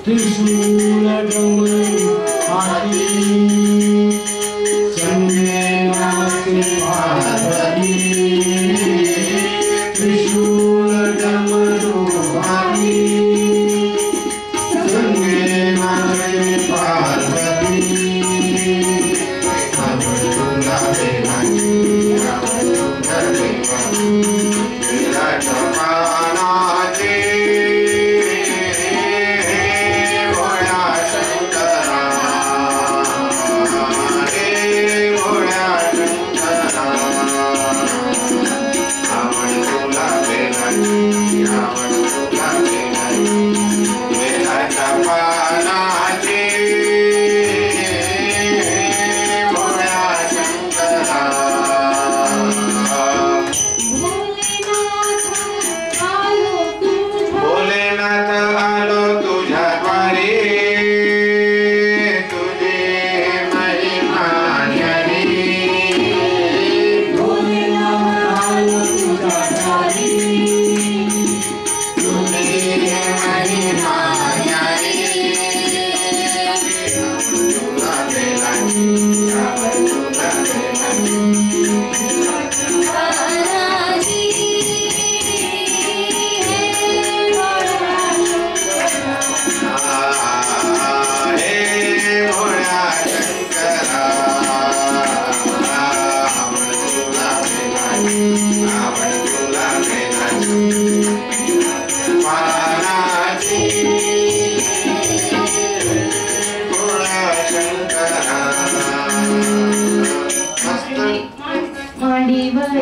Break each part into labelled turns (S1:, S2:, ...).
S1: त्रिशूल डमरू हाती संगे नाचे पार्वती त्रिशूल डमरू हाती संगे नाचे पार्वती तुला बेलाची तुला बेलाची तेरा जमानाचे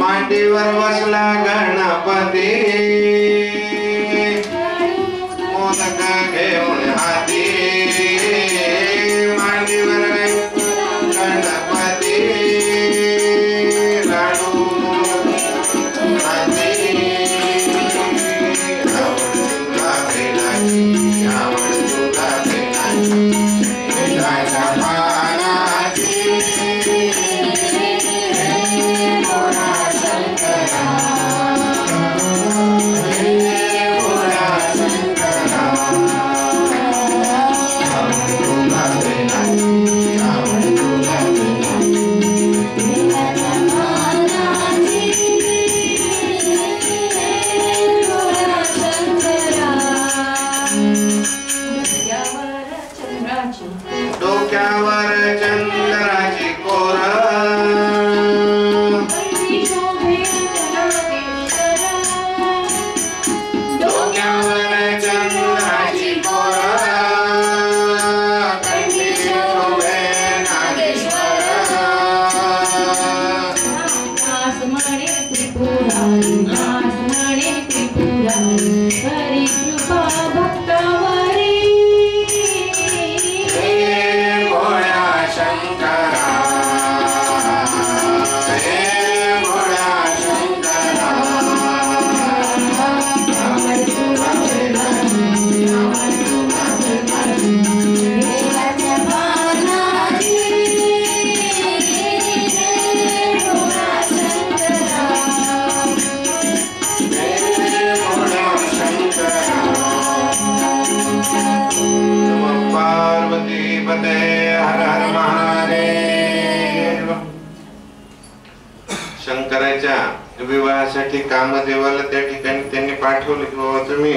S1: मांडीवर बसला गणपती मोदक घेऊन हाती मांडीवर गणपती लाडू हाती आवड तुला बेलाची आवड तुला बेलाची बेलाच्या पानाची डोक्यावर चंद्राची कोर डोक्यावर चंद्राची कोर कंठी शोभे नागेश्वर
S2: नास म्हणे त्रिपुरारी नास म्हणे त्रिपुरारी हरी कृपा भक्तावरी
S3: शंकराच्या विवाहासाठी कामदेवाला त्या ठिकाणी त्यांनी पाठवले की बाबा तुम्ही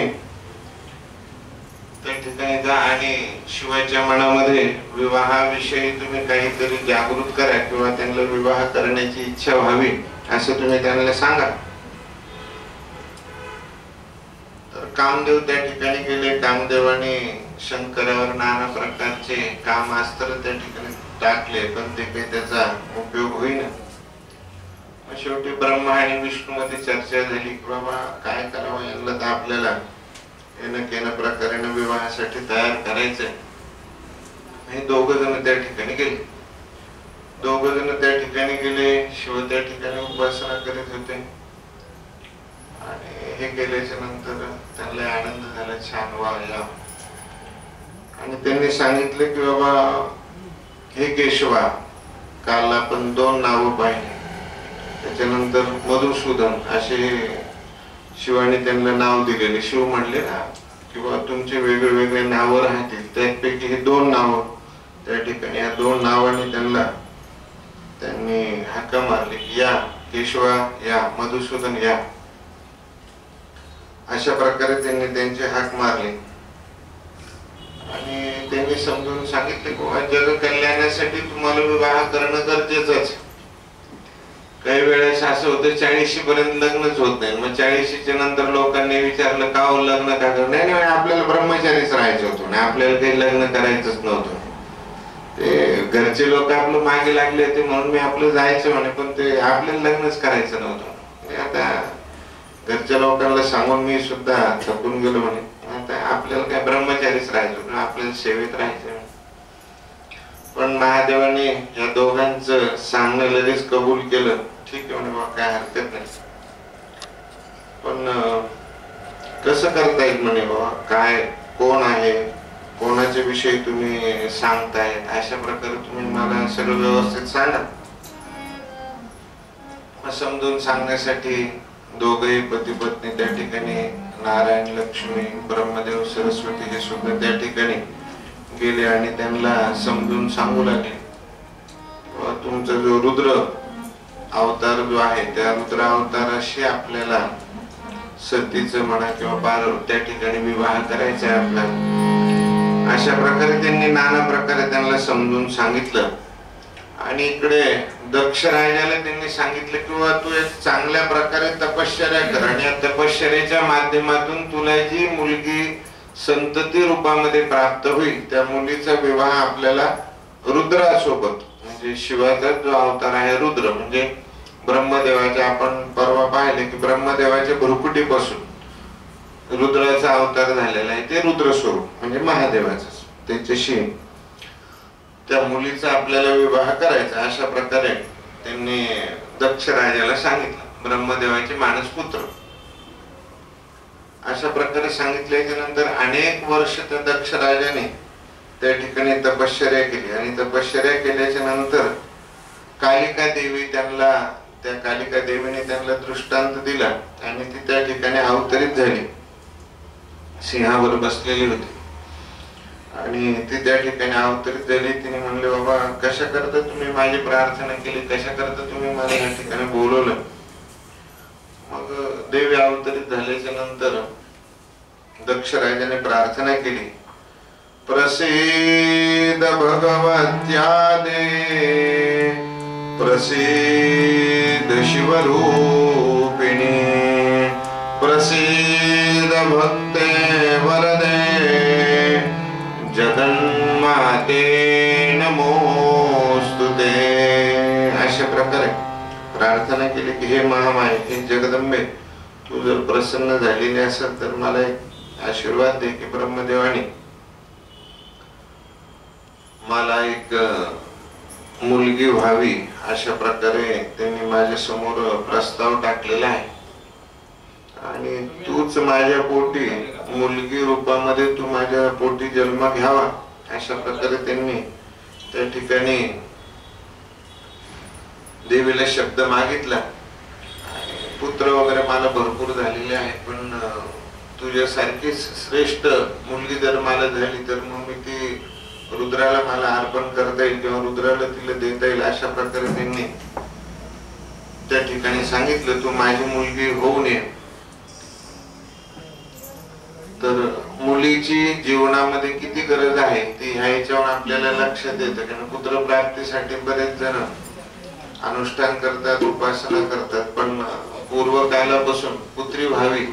S3: त्या ठिकाणी जा आणि शिवाच्या मनामध्ये विवाहाविषयी तुम्ही काहीतरी जागृत करा किंवा त्यांना विवाह करण्याची इच्छा व्हावी असं तुम्ही त्यांना सांगा. तर कामदेव त्या ठिकाणी गेले. कामदेवाने शंकरावर नाना प्रकारचे कामास्त्र त्या ठिकाणी टाकले पण ते काही त्याचा उपयोग होईना. शेवटी ब्रह्मा आणि विष्णू मध्ये चर्चा झाली की बाबा काय करावं यांना तर आपल्याला केन प्रकारे विवाहासाठी तयार करायचंय. हे दोघं जण त्या ठिकाणी गेले. शिव त्या ठिकाणी उपासना करीत होते आणि हे केल्याच्या नंतर त्यांना आनंद झाला, छान वाटला आणि त्यांनी सांगितले की बाबा हे केशवा, काल आपण 2 नाव पाहिली, त्याच्यानंतर मधुसूदन असे शिवाने त्यांना नाव दिलेले. शिव म्हणले ना किंवा तुमचे वेगळे वेगळे नावं राहतील, त्यापैकी हे 2 नावं त्या ठिकाणी, या 2 नावाने त्यांनी हाका मारली की या केशवा, या मधुसूदन, या. अशा प्रकारे त्यांनी त्यांची हाक मारली आणि त्यांनी समजून सांगितले की जग कल्याणासाठी तुम्हाला विवाह करणं गरजेचंच. काही वेळेस असं होतं 40 पर्यंत लग्नच होत नाही. मग 40च्या नंतर लोकांनी विचारलं का हो लग्न का करत नाही? आपल्याला ब्रह्मचारीच राहायचं होतं ना, आपल्याला काही लग्न करायचंच नव्हतं. ते घरचे लोक आपलं मागे लागले होते म्हणून मी आपलं जायचं म्हणे, पण ते आपल्याला लग्नच करायचं नव्हतं. आता घरच्या लोकांना सांगून मी सुद्धा थकून गेलो म्हणे. आता आपल्याला काय ब्रह्मचारीच राहायचं, आपल्याला सेवेत राहायचं. पण महादेवाने या दोघांचं सांगणं लगेच कबूल केलं. ठीक आहे म्हणे, काय हरकत नाही, पण कसं करता येईल म्हणे बाबा, काय कोण आहे, कोणाच्या विषयी तुम्ही सांगताय, अशा प्रकारे तुम्ही मला सगळं व्यवस्थित सांगा. समजून सांगण्यासाठी दोघेही पती पत्नी त्या ठिकाणी, नारायण, लक्ष्मी, ब्रह्मदेव, सरस्वती हे सुद्धा त्या ठिकाणी गेले आणि त्यांना समजून सांगू लागले. तुमचा जो रुद्र अवतार जो आहे, त्या रुद्र अवताराशी आपल्याला सतीचं म्हणा किंवा पार्वती त्या ठिकाणी विवाह करायचा आहे आपला. अशा प्रकारे त्यांनी नाना प्रकारे त्यांना समजून सांगितलं. आणि इकडे दक्ष राजाला त्यांनी सांगितलं किंवा तू एक चांगल्या प्रकारे तपश्चर्या कर आणि या तपश्चर्याच्या माध्यमातून तुला जी मुलगी संतती रूपामध्ये प्राप्त होईल त्या मुलीचा विवाह आपल्याला रुद्रासोबत, म्हणजे शिवाचा जो अवतार आहे रुद्र, म्हणजे ब्रह्मदेवाच्या, आपण परवा पाहिले की ब्रह्मदेवाच्या भ्रुकुटीपासून रुद्राचा अवतार झालेला आहे, ते रुद्र स्वरूप म्हणजे महादेवाचा, त्याच्याशी त्या मुलीचा आपल्याला विवाह करायचा. अशा प्रकारे त्यांनी दक्ष राजाला सांगितलं, ब्रह्मदेवाचे मानस पुत्र. अशा प्रकारे सांगितल्याच्या नंतर अनेक वर्ष त्या दक्ष राजाने त्या ठिकाणी तपश्चर्या केली आणि तपश्चर्या केल्याच्या नंतर कालिका देवी त्यांना, त्या कालिका देवीने त्यांना दृष्टांत दिला आणि ती त्या ठिकाणी अवतरित झाली, सिंहावर बसलेली होती आणि ती त्या ठिकाणी अवतरित झाली. तिने म्हणले बाबा कशा करता तुम्ही माझी प्रार्थना केली, कशा करता तुम्ही मला या ठिकाणी बोलवलं. मग देवी अवतरित झाल्याच्या नंतर दक्ष राजाने प्रार्थना केली, प्रसीद भगवत्या दे, प्रसीद शिवरूपिणी, प्रसीद भक्ते वरदे, जगन्माते नमोस्तुते. अशा प्रकारे प्रार्थना केली की हे महामाये, हे जगदंबे, तू जर प्रसन्न झालेली असेल तर मला एक आशीर्वाद दे की ब्रह्मदेवाने मला एक मुलगी व्हावी. अशा प्रकारे त्यांनी माझ्या समोर प्रस्ताव टाकलेला आहे आणि तूच माझ्या पोटी मुलगी रूपामध्ये तू माझ्या पोटी जन्म घ्यावा. अशा प्रकारे त्यांनी त्या ठिकाणी देवीला शब्द मागितला. पुत्र वगैरे मला भरपूर झालेले आहेत, पण तुझ्यासारखीच श्रेष्ठ मुलगी जर मला झाली तर मग मी ती रुद्राला मला अर्पण करता येईल किंवा रुद्राला तिला देता येईल. अशा प्रकारे त्यांनी त्या ठिकाणी सांगितलं तू माझी मुलगी होऊन ये. तर मुलीची जीवनामध्ये किती गरज आहे ती ह्याच्यावर आपल्याला लक्षात येतं. कारण पुत्र प्राप्तीसाठी बरेच जण अनुष्ठान करतात, उपासना करतात, पण पूर्वकालापासून पुत्री व्हावी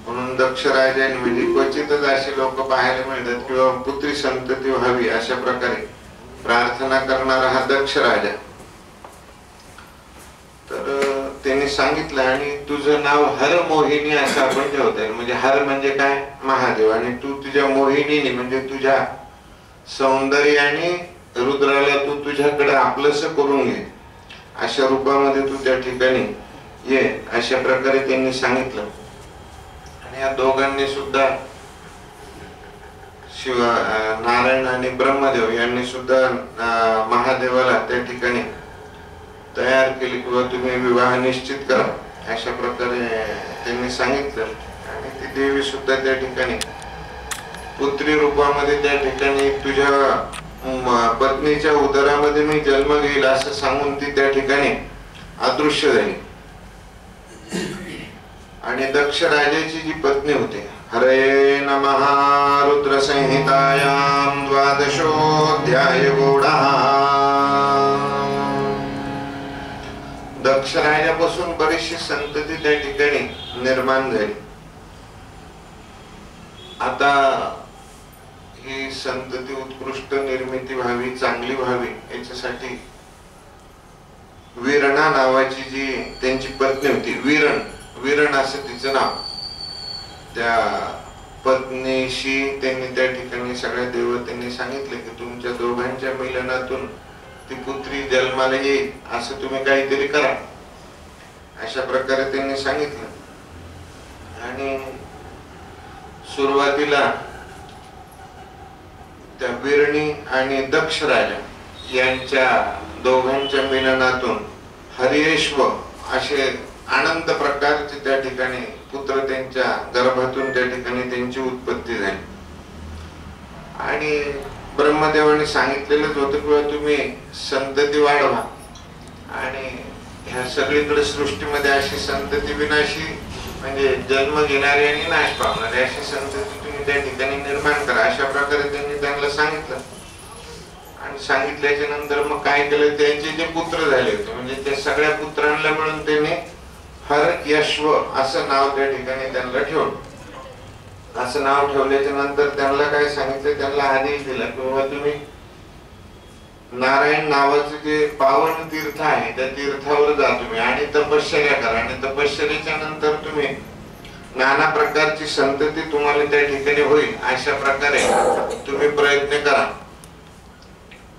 S3: म्हणून दक्ष राजाने, म्हणजे क्वचितच अशी लोक पाहायला मिळतात किंवा पुत्री संतती व्हावी अशा प्रकारे प्रार्थना करणारा हा दक्ष राजा. तर त्यांनी सांगितलं आणि तुझं नाव हर मोहिनी असं आपण ठेवता. म्हणजे हर म्हणजे काय, महादेव, आणि तू तुझ्या मोहिनीने म्हणजे तुझ्या सौंदर्याने रुद्राला तू तुझ्याकडे आपलंस करून घे, अशा रूपामध्ये तू त्या ठिकाणी ये. अशा प्रकारे त्यांनी सांगितलं. आणि या दोघांनी सुद्धा शिव नारायण आणि ब्रह्मदेव यांनी सुद्धा महादेवाला त्या ठिकाणी तयार केली किंवा तुम्ही विवाह निश्चित करा. अशा प्रकारे त्यांनी सांगितलं आणि ती देवी सुद्धा त्या ठिकाणी पुत्री रूपामध्ये त्या ठिकाणी तुझ्या पत्नीच्या उदरामध्ये मी जन्म घेईल असं सांगून ती त्या ठिकाणी अदृश्य झाली. आणि दक्ष राजाची जी पत्नी होती, हरे नमः रुद्र संहितायां द्वादशोऽध्याय गौडः. दक्ष राजापासून बरीचशी संतती त्या ठिकाणी निर्माण झाली. आता ही संतती उत्कृष्ट निर्मिती व्हावी, चांगली व्हावी याच्यासाठी वीरणा नावाची जी त्यांची पत्नी होती, वीरण असं तिचं नाव, त्या पत्नीशी त्यांनी त्या ठिकाणी सगळ्या देवतांनी सांगितले की तुमच्या दोघांच्या मिलनातून ती पुत्री जन्माला येईल असं तुम्ही काहीतरी करा. अशा प्रकारे त्यांनी सांगितलं. आणि सुरुवातीला त्या वीरणी आणि दक्ष राजा यांच्या दोघांच्या मिलनातून हरियश्व असे आनंद प्रकारचे त्या ठिकाणी पुत्र त्यांच्या गर्भातून त्या ठिकाणी त्यांची उत्पत्ती झाली. आणि ब्रह्मदेवाने सांगितलेलंच होतं की तुम्ही संतती वाढवा आणि ह्या सगळीकडे सृष्टीमध्ये अशी संतती विनाशी म्हणजे जन्म घेणारी आणि नाश पावणारी अशी संतती तुम्ही त्या ठिकाणी निर्माण करा. अशा प्रकारे त्यांनी त्यांना सांगितलं. आणि सांगितल्याच्या नंतर मग काय केलं, त्यांचे जे पुत्र झाले होते म्हणजे त्या सगळ्या पुत्रांना मिळून त्यांनी हर यश्व असं नाव त्या ठिकाणी त्यांना ठेवलं. असं नाव ठेवल्याच्या नंतर त्यांना काय सांगितलं, त्यांना आदेश दिला की बाबा तुम्ही नारायण नावाचं जे पावन तीर्थ आहे त्या तीर्थावर जा तुम्ही आणि तपश्चर्या करा. आणि तपश्चर्याच्या नंतर तुम्ही नाना प्रकारची संतती तुम्हाला त्या ठिकाणी होईल अशा प्रकारे तुम्ही प्रयत्न करा.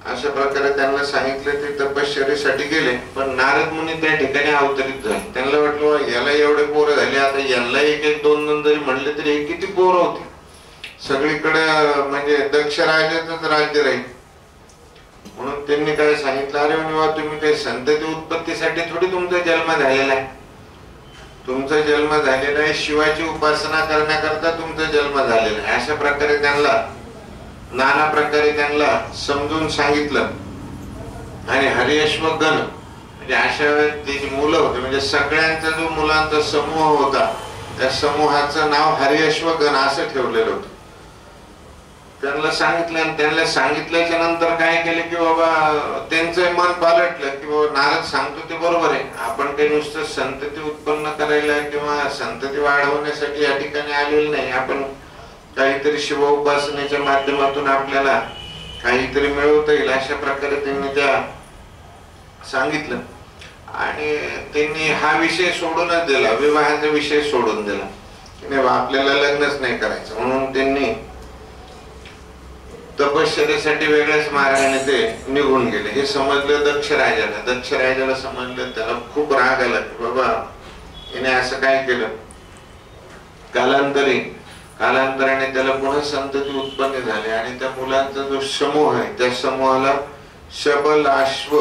S3: अशा प्रकारे त्यांना सांगितलं. ते तपश्चर्येसाठी गेले. पण नारद मुनी त्या ठिकाणी अवतरित झाले. त्यांना वाटलं याला एवढे पोरं झाले, आता यांना एक एक दोन दोन जरी म्हणले तरी हे किती पोरं होते, सगळीकडे म्हणजे दक्ष राजाचंच राज्य राहील. म्हणून त्यांनी काय सांगितलं, अरे बाबा तुम्ही काही संतती उत्पत्तीसाठी थोडी तुमचा जन्म झालेला आहे, तुमचा जन्म झालेला आहे शिवाची उपासना करण्याकरता तुमचा जन्म झालेला आहे. अशा प्रकारे त्यांना नाना प्रकारे त्यांना समजून सांगितलं. आणि हरियश्व गण म्हणजे अशा त्याची मुलं होते म्हणजे सगळ्यांचा जो मुलांचा समूह होता त्या समूहाचं नाव हरियश्व गण असं ठेवलेलं होतं. त्यांना सांगितलं आणि त्यांना सांगितल्याच्या नंतर काय केले की बाबा त्यांचं मन पालटलं की बाबा नारद सांगतो ते बरोबर आहे, आपण काही नुसतं संतती उत्पन्न करायला किंवा संतती वाढवण्यासाठी या ठिकाणी आलेलं नाही, आपण काहीतरी शिव उपासनेच्या माध्यमातून आपल्याला काहीतरी मिळवता येईल अशा प्रकारे त्यांनी त्या सांगितलं. आणि त्यांनी हा विषय सोडूनच दिला, विवाहाचा विषय सोडून दिला की नाही आपल्याला लग्नच नाही करायचं. म्हणून त्यांनी तपश्चर्येसाठी वेगळ्याच मार्गाने ते निघून गेले. हे समजलं दक्ष राजाला समजलं. त्याला खूप राग आला की बाबा हिने असं काय केलं. कालांतराने त्याला पुन्हा संतती उत्पन्न झाली आणि त्या मुलांचा जो समूह आहे त्या समूहाला शबलाश्व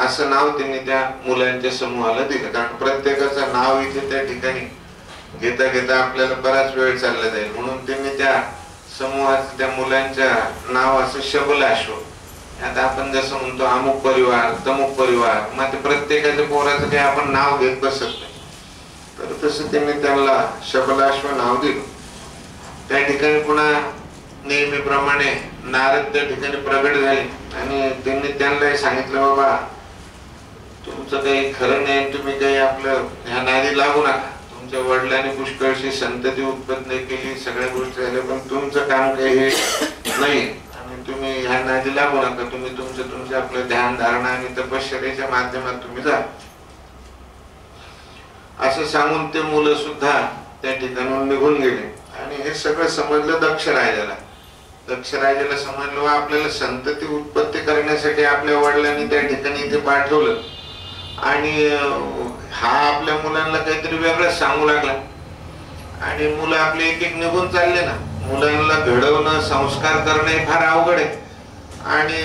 S3: असं नाव त्यांनी त्या मुलांच्या समूहाला दिलं. कारण प्रत्येकाचं नाव इथे त्या ठिकाणी घेता घेता आपल्याला बराच वेळ चालला जाईल. म्हणून त्यांनी त्या समूहाचं त्या मुलांच्या नाव असं शबलाश्व. आता आपण जसं म्हणतो अमुक परिवार तमुक परिवार, मग ते प्रत्येकाच्या पोराचं काही आपण नाव घेत बसत नाही, तर तसं त्यांनी त्यांना शबलाश्व नाव दिलं. त्या ठिकाणी पुन्हा नेहमीप्रमाणे नारद त्या ठिकाणी प्रगट झाले आणि त्यांनी त्यांना सांगितलं बाबा तुमचं काही खरं नाही, तुम्ही काही आपलं ह्या नादी लागू नका. तुमच्या वडिलांनी पुष्कळशी संतती उत्पन्न केली, सगळ्या गोष्टी झाल्या, पण तुमचं काम काही हे नाही आणि तुम्ही ह्या नादी लागू नका. तुम्ही तुमचं आपलं ध्यान धारणा आणि तपश्चर्येच्या माध्यमात तुम्ही जा असं सांगून ते मुलं सुद्धा त्या ठिकाणून निघून गेले. आणि हे सगळं समजलं दक्ष राजाला समजलं आपल्याला संतती उत्पत्ती करण्यासाठी आपल्या वडिलांनी त्या ठिकाणी इथे पाठवलं आणि हा आपल्या मुलांना काहीतरी वेगळं सांगू लागला. आणि मुलं आपले एक एक निघून चालले ना. मुलांना घडवणं संस्कार करणं हे फार अवघड आहे आणि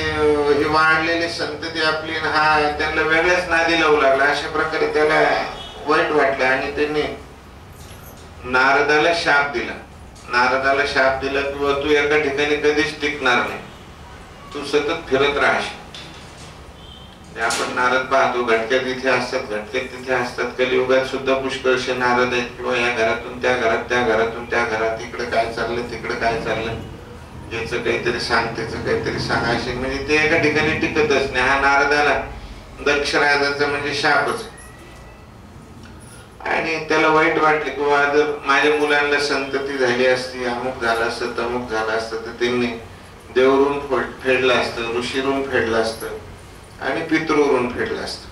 S3: ही वाढलेली संतती आपली हा त्यांना वेगळ्याच नादी लावू लागला. अशा प्रकारे त्याला वाईट वाटलं आणि त्यांनी नारदाला शाप दिला नारदाला शाप दिला किंवा तू एका ठिकाणी कधीच टिकणार नाही, तू सतत फिरत राहशील. आपण नारद पाहतो, घटक्यात इथे असतात, घटक्यात तिथे असतात. कलियुगात सुद्धा पुष्कळशे नारद आहेत किंवा या घरातून त्या घरात, त्या घरातून त्या घरात, इकडे काय चाललं तिकडे काय चाललं, याचं काहीतरी सांग त्याचं काहीतरी सांग असे, म्हणजे ते एका ठिकाणी टिकतच नाही. हा नारदाला दक्ष राजाचा म्हणजे शापच. आणि त्याला वाईट वाटले किंवा जर माझ्या मुलांना संतती झाली असती, अमुक झालं असतं तमुक झालं असतं, तर त्यांनी देवरून फेडलं असतं, ऋषीरून फेडलं असतं आणि पितृवरून फेडलं असतं.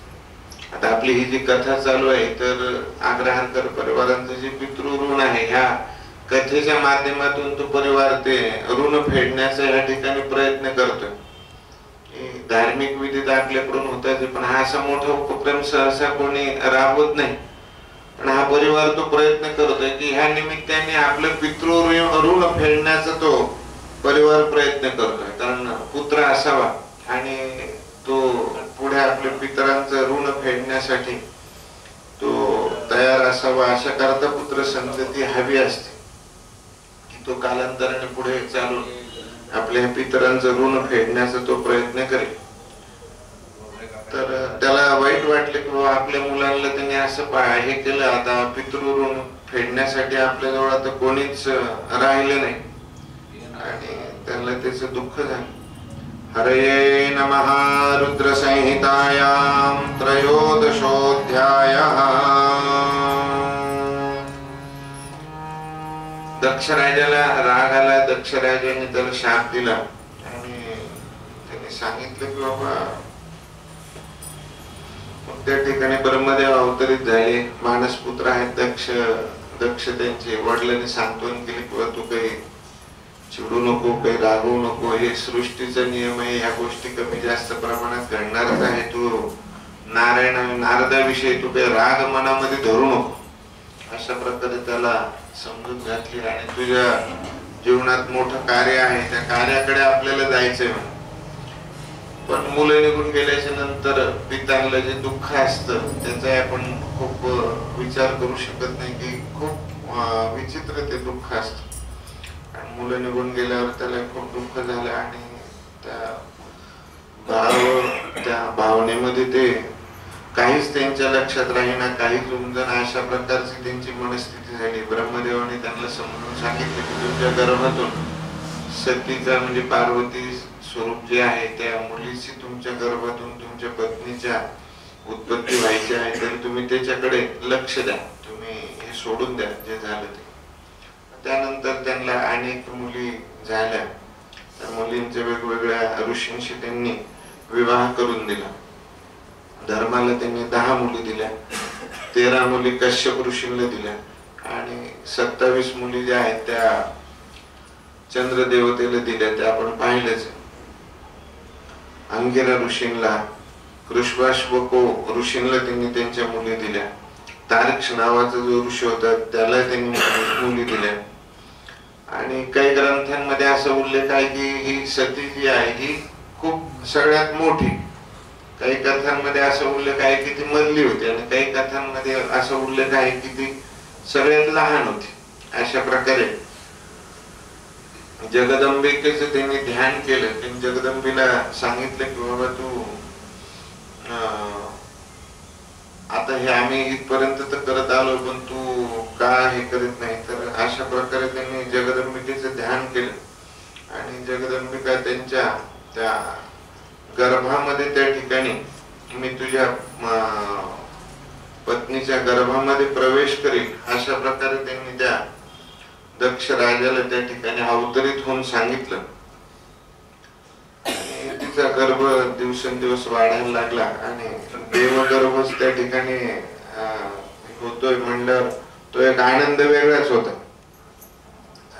S3: आता आपली ही जी कथा चालू आहे, तर आग्रहारकर परिवारांचं जे पितृऋण आहे, ह्या कथेच्या माध्यमातून तो परिवार ते ऋण फेडण्याचा या ठिकाणी प्रयत्न करतोय. धार्मिक विधीत आपल्याकडून होतात, पण हा असा मोठा उपक्रम सहसा कोणी राबवत नाही. पण हा परिवार तो प्रयत्न करतोय की ह्या निमित्ताने आपलं पितृ ऋण फेडण्याचा तो परिवार प्रयत्न करतोय. कारण पुत्र असावा आणि तो पुढे आपल्या पितरांचं ऋण फेडण्यासाठी तो तयार असावा, अशा करता पुत्र संतती हवी असते की तो कालांतराने पुढे चालून आपल्या पितरांचं ऋण फेडण्याचा तो प्रयत्न करेल. तर त्याला वाईट वाटले किंवा आपल्या मुलांना त्यांनी असं हे केलं, आता पितृऋण फेडण्यासाठी आपल्याजवळ आता कोणीच राहिलं नाही आणि त्यांना त्याचं दुःख झालं. हरये नमः. रुद्र संहितायां त्रयोदशोऽध्यायः. दक्ष राजाला राग आला, दक्ष राजाने त्याला शाप दिला आणि त्यांनी सांगितलं की बाबा त्या ठिकाणी ब्रह्मदेव अवतरित झाले, मानसपुत्र आहेत दक्ष. दक्ष त्यांचे वडिलांनी सांत्वन केले किंवा तू काही चिडू नको, काही रागवू नको, हे सृष्टीचा नियम आहे, ह्या गोष्टी कमी जास्त प्रमाणात घडणारच आहे. तू नारदाविषयी तू काही राग मनामध्ये धरू नको, अशा प्रकारे त्याला समजूत घातली. आणि तुझ्या जीवनात मोठं कार्य आहे, त्या कार्याकडे आपल्याला जायचंय. पण मुलं निघून गेल्याच्या नंतर पित्यांना जे दुःख असतं त्याचा आपण खूप विचार करू शकत नाही की खूप विचित्र ते दुःख असतं. आणि मुलं निघून गेल्यावर त्याला खूप दुःख झालं आणि त्या भावनेमध्ये ते काहीच त्यांच्या लक्षात राहीना, काहीच उमजन, अशा प्रकारची त्यांची मनस्थिती झाली. ब्रह्मदेवाने त्यांना समजून सांगितलं की तुमच्या गर्भातून सतीचा म्हणजे पार्वती स्वरूप जे आहे त्या मुलीची तुमच्या गर्भातून तुमच्या पत्नीच्या उत्पत्ती व्हायची आहे, तर तुम्ही त्याच्याकडे लक्ष द्या, तुम्ही हे सोडून द्या जे झालं ते. त्यानंतर त्यांना अनेक मुली झाल्या. त्या मुलींच्या वेगवेगळ्या ऋषींशी त्यांनी विवाह करून दिला. धर्माला त्यांनी 10 मुली दिल्या, 13 मुली कश्यप ऋषींना दिल्या आणि 27 मुली ज्या आहेत त्या चंद्रदेवतेला दिल्या. त्या आपण पाहिलंच. अंगिरा ऋषींना, कृष्वाश्वको ऋषींना त्यांनी त्यांच्या मुली दिल्या. तारक्ष नावाचा जो ऋषी होता त्याला त्यांनी मुली दिल्या. आणि काही ग्रंथांमध्ये असा उल्लेख आहे की ही सती जी आहे ही खूप सगळ्यात मोठी, काही कथांमध्ये असा उल्लेख आहे की ती मधली होती आणि काही कथांमध्ये असा उल्लेख आहे की ती सगळ्यात लहान होती. अशा प्रकारे जगदंबिकेचं त्यांनी ध्यान केलं. त्यांनी जगदंबीला सांगितलं की बाबा तू आता हे आम्ही इथपर्यंत तर करत आलो पण तू का हे करत नाही. तर अशा प्रकारे त्यांनी जगदंबिकेचं ध्यान केलं आणि जगदंबिका त्यांच्या त्या गर्भामध्ये त्या ठिकाणी मी तुझ्या पत्नीच्या गर्भामध्ये प्रवेश करील अशा प्रकारे त्यांनी त्या दक्ष राजाला त्या ठिकाणी अवतरित होऊन सांगितलं. आणि तिचा गर्भ दिवसेंदिवस वाढायला लागला आणि देवगर्भच त्या ठिकाणी होतोय म्हणल्यावर तो एक आनंद वेगळाच होता.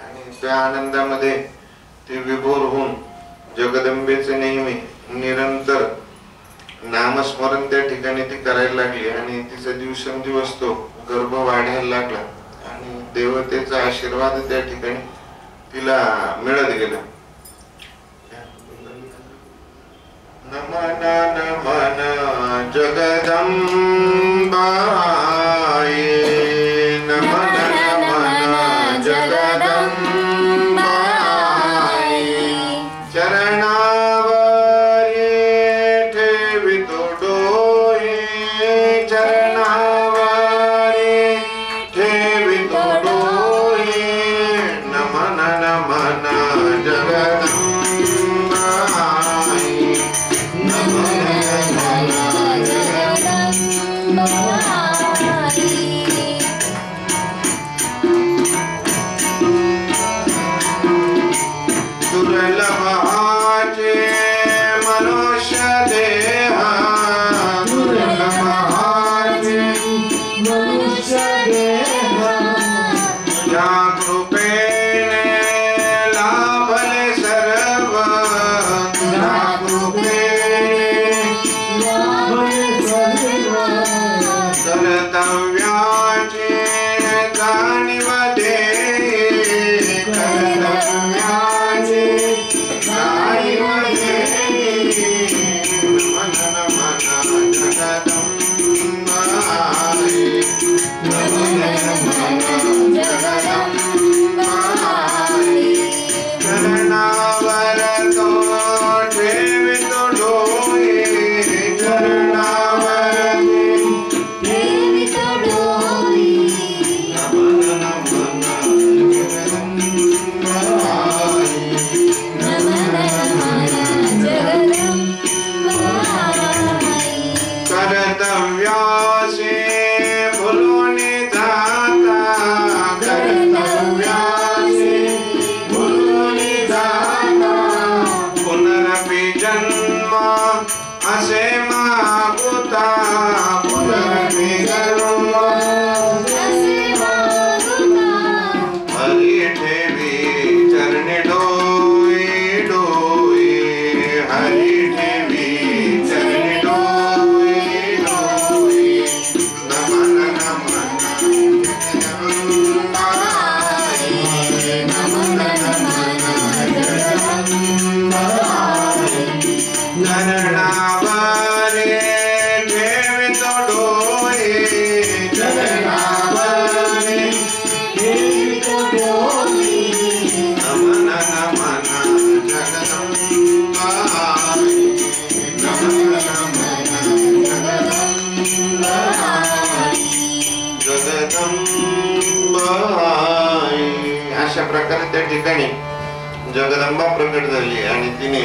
S3: आणि त्या आनंदामध्ये ती विभोर होऊन जगदंबेचे नेहमी निरंतर नामस्मरण त्या ठिकाणी ती करायला लागली आणि तिचा दिवसेंदिवस तो गर्भ वाढायला लागला आणि देवतेचा आशीर्वाद त्या ठिकाणी तिला मिळत गेला. नमन नमन जगदंबाये, नमन नमन जगदंबाये. चरणावरे ठेवितो डोळे
S1: चरणावरे ठेवितो डोळे
S3: नमन नमन जगदंबाई
S1: नमन नमन जगदंबाई
S3: जगदंबाई. अशा प्रकारे त्या ठिकाणी जगदंबा प्रकट झाली आणि तिने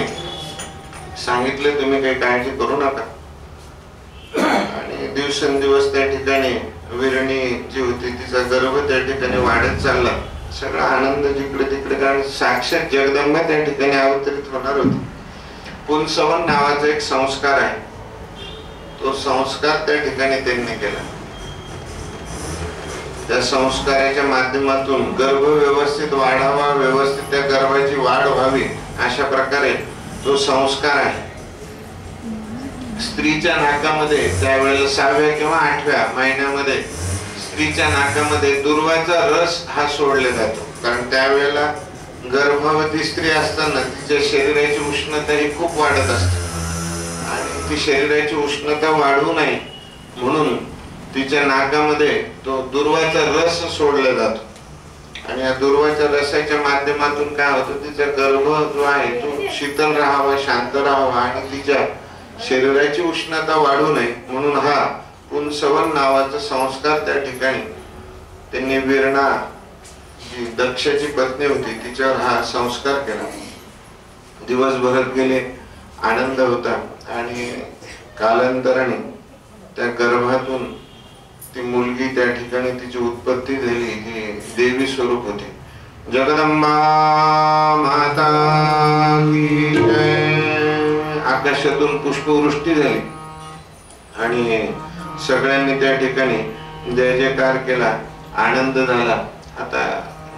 S3: सांगितले तुम्ही काही काळजी करू नका. आणि दिवसेंदिवस त्या ठिकाणी वीरणी जी होती तिचा गर्भ त्या ठिकाणी वाढत चालला. सगळा आनंद जिकडे तिकडे, कारण साक्षात जगदंबा त्या ठिकाणी अवतरित होणार होती. पुंसवन नावाचा एक संस्कार आहे, तो संस्कार त्या ठिकाणी त्यांनी केला. त्या संस्काराच्या माध्यमातून गर्भ व्यवस्थित वाढावा, व्यवस्थित त्या गर्भाची वाढ व्हावी अशा प्रकारे तो संस्कार आहे. स्त्रीच्या नाकामध्ये त्यावेळेला 6व्या किंवा 8व्या महिन्यामध्ये स्त्रीच्या नाकामध्ये दुर्वाचा रस हा सोडला जातो. कारण त्यावेळेला गर्भवती स्त्री असताना तिच्या शरीराची उष्णता ही खूप वाढत असते आणि ती शरीराची उष्णता वाढू नये म्हणून तिच्या नाकामध्ये तो दुर्वाचा रस सोडला जातो. आणि या दुर्वाच्या रसाच्या माध्यमातून काय होतं, तिचा गर्भ जो आहे तो शीतल राहावा, शांत राहावा आणि तिच्या शरीराची उष्णता वाढू नये म्हणून हा पुंसवन नावाचा संस्कार त्या ठिकाणी त्यांनी वीरणा जी दक्षाची पत्नी होती तिच्यावर हा संस्कार केला. दिवस भरत गेले, आनंद होता आणि कालांतराने त्या गर्भातून ती मुलगी त्या ठिकाणी तिची उत्पत्ती झाली. ती देवी स्वरूप होती. जगदंबा माता की जय. आकाशातून पुष्पवृष्टी झाली आणि सगळ्यांनी त्या ठिकाणी जय जयकार केला, आनंद झाला. आता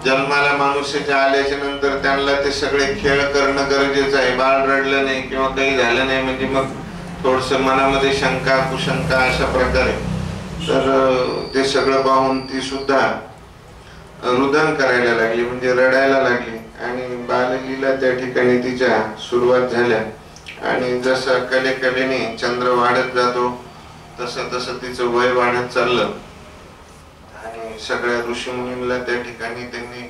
S3: जन्माला मनुष्याच्या आल्याच्या नंतर त्यांना ते सगळे खेळ करणं गरजेचं आहे. बाळ रडलं नाही किंवा काही झालं नाही म्हणजे मग थोडस मनामध्ये शंका कुशंका अशा प्रकारे, तर ते सगळं पाहून ती सुद्धा रुदन करायला लागली, म्हणजे रडायला लागली. आणि बाललीला त्या ठिकाणी तिच्या सुरुवात झाल्या. आणि जसं कलेने चंद्र वाढत जातो तसं तसं तिचं वय वाढत चाललं. आणि सगळ्या ऋषीमुनींना त्या ठिकाणी त्यांनी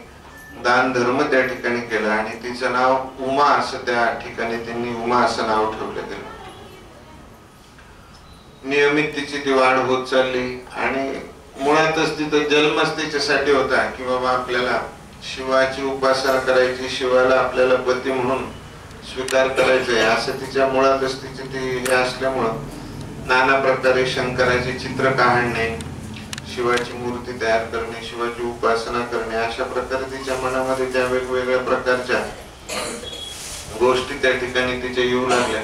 S3: दान धर्म त्या ठिकाणी केला आणि तिचं नाव उमा असं त्या ठिकाणी त्यांनी उमा असं नाव ठेवलं गेलं. नियमित तिची ती वाढ होत चालली आणि मुळातच तिथं जन्मच तिच्यासाठी होता की बाबा आपल्याला शिवाची उपासना करायची, शिवाला आपल्याला पती म्हणून स्वीकार करायचा आहे असं तिच्या मुळातच तिची ती हे असल्यामुळं नाना प्रकारे शंकराचे चित्र काढणे, शिवाची मूर्ती तयार करणे, शिवाची उपासना करणे अशा प्रकारे तिच्या मनामध्ये त्या वेगवेगळ्या प्रकारच्या गोष्टी त्या ठिकाणी तिच्या येऊ लागल्या.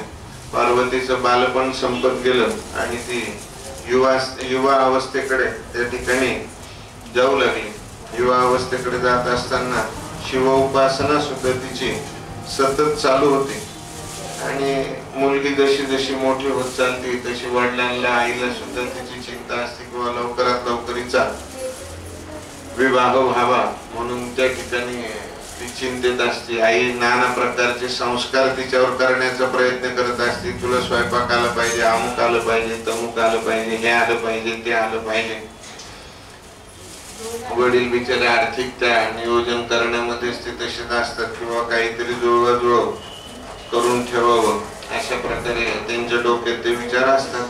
S3: पार्वतीचं बालपण संपत गेलं आणि ती युवा अवस्थेकडे त्या ठिकाणी जाऊ लागली. युवा अवस्थेकडे जात असताना शिव उपासना सुद्धा तिची सतत चालू होती. आणि मुलगी जशी जशी मोठी होत चालते तशी वडिलांना आईला सुद्धा तिची चिंता असते किंवा लवकरात लवकरीचा विवाह व्हावा म्हणून त्या ठिकाणी ती चिंतेत असते. आई नाना प्रकारचे संस्कार तिच्यावर करण्याचा प्रयत्न करत असते. तुला स्वयंपाक आला पाहिजे, अमुक आलं पाहिजे, तमुक आलं पाहिजे, हे आलं पाहिजे, ते आलं पाहिजे. वडील बिचारे आर्थिक त्या नियोजन करण्यामध्येच ते तसेच असतात किंवा काहीतरी जुळवाजुळव करून ठेवावं अशा प्रकारे त्यांच्या डोक्यात ते विचार असतात.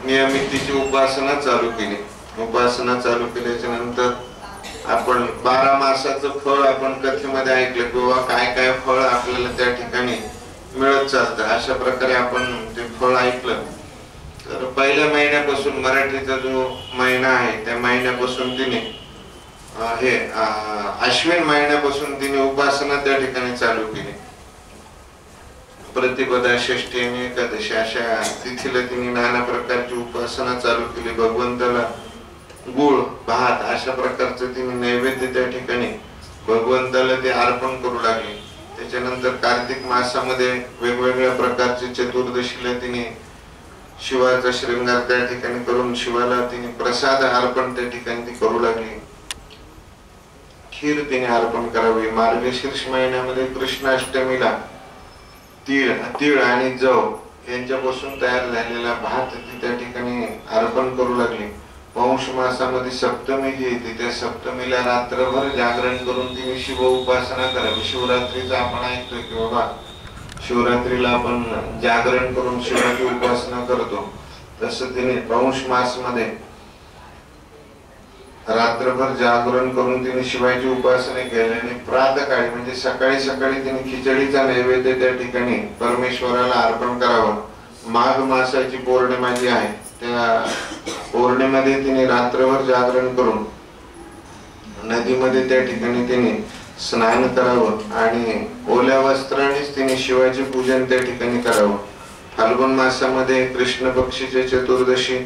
S3: नियमित तिची उपासना चालू केली. उपासना चालू केल्याच्या नंतर आपण 12 मासाचं फळ आपण कथेमध्ये ऐकलं किंवा काय काय फळ आपल्याला त्या ठिकाणी मिळत चालतं अशा प्रकारे आपण ते फळ ऐकलं. तर पहिल्या महिन्यापासून मराठीचा जो महिना आहे त्या महिन्यापासून तिने अश्विन महिन्यापासून तिने उपासना त्या ठिकाणी चालू केली. प्रतिपदा, षष्ठी आणि एकादशी अशा तिथीला तिने नाना प्रकारची उपासना चालू केली. भगवंताला गुळ भात अशा प्रकारचं तिने नैवेद्य त्या ठिकाणी भगवंताला ते अर्पण करू लागले. त्याच्यानंतर कार्तिक मासामध्ये वेगवेगळ्या प्रकारचे चतुर्दशीला तिने शिवाचा श्रृंगार त्या ठिकाणी करून शिवाला तिने प्रसाद अर्पण त्या ठिकाणी ती करू लागली. खीर तिने अर्पण करावी. मार्गशीर्ष महिन्यामध्ये कृष्णाष्टमीला तीळ आणि जव यांच्यापासून तयार झालेला भात ती त्या ठिकाणी अर्पण करू लागली. पौष मासामध्ये सप्तमी जी येते त्या सप्तमीला रात्रभर जागरण करून तिने शिव उपासना करावी. शिवरात्रीचा आपण ऐकतोय की बाबा शिवरात्रीला आपण जागरण करून शिवाची उपासना करतो, तसं तिने पौष मास मध्ये रात्रभर जागरण करून तिने शिवाची उपासना केली आणि प्रातःकाळी म्हणजे सकाळी सकाळी तिने खिचडीचा नैवेद्य त्या ठिकाणी परमेश्वराला अर्पण करावं. माघ मासाची पौर्णिमा जी आहे त्या पौर्णिमेमध्ये तिने रात्रभर जागरण करून नदीमध्ये त्या ठिकाणी तिने स्नान करावं आणि ओल्या वस्त्रानेच तिने शिवाचे पूजन त्या ठिकाणी करावं. फाल्गुन मासामध्ये कृष्ण पक्षीचे चतुर्दशी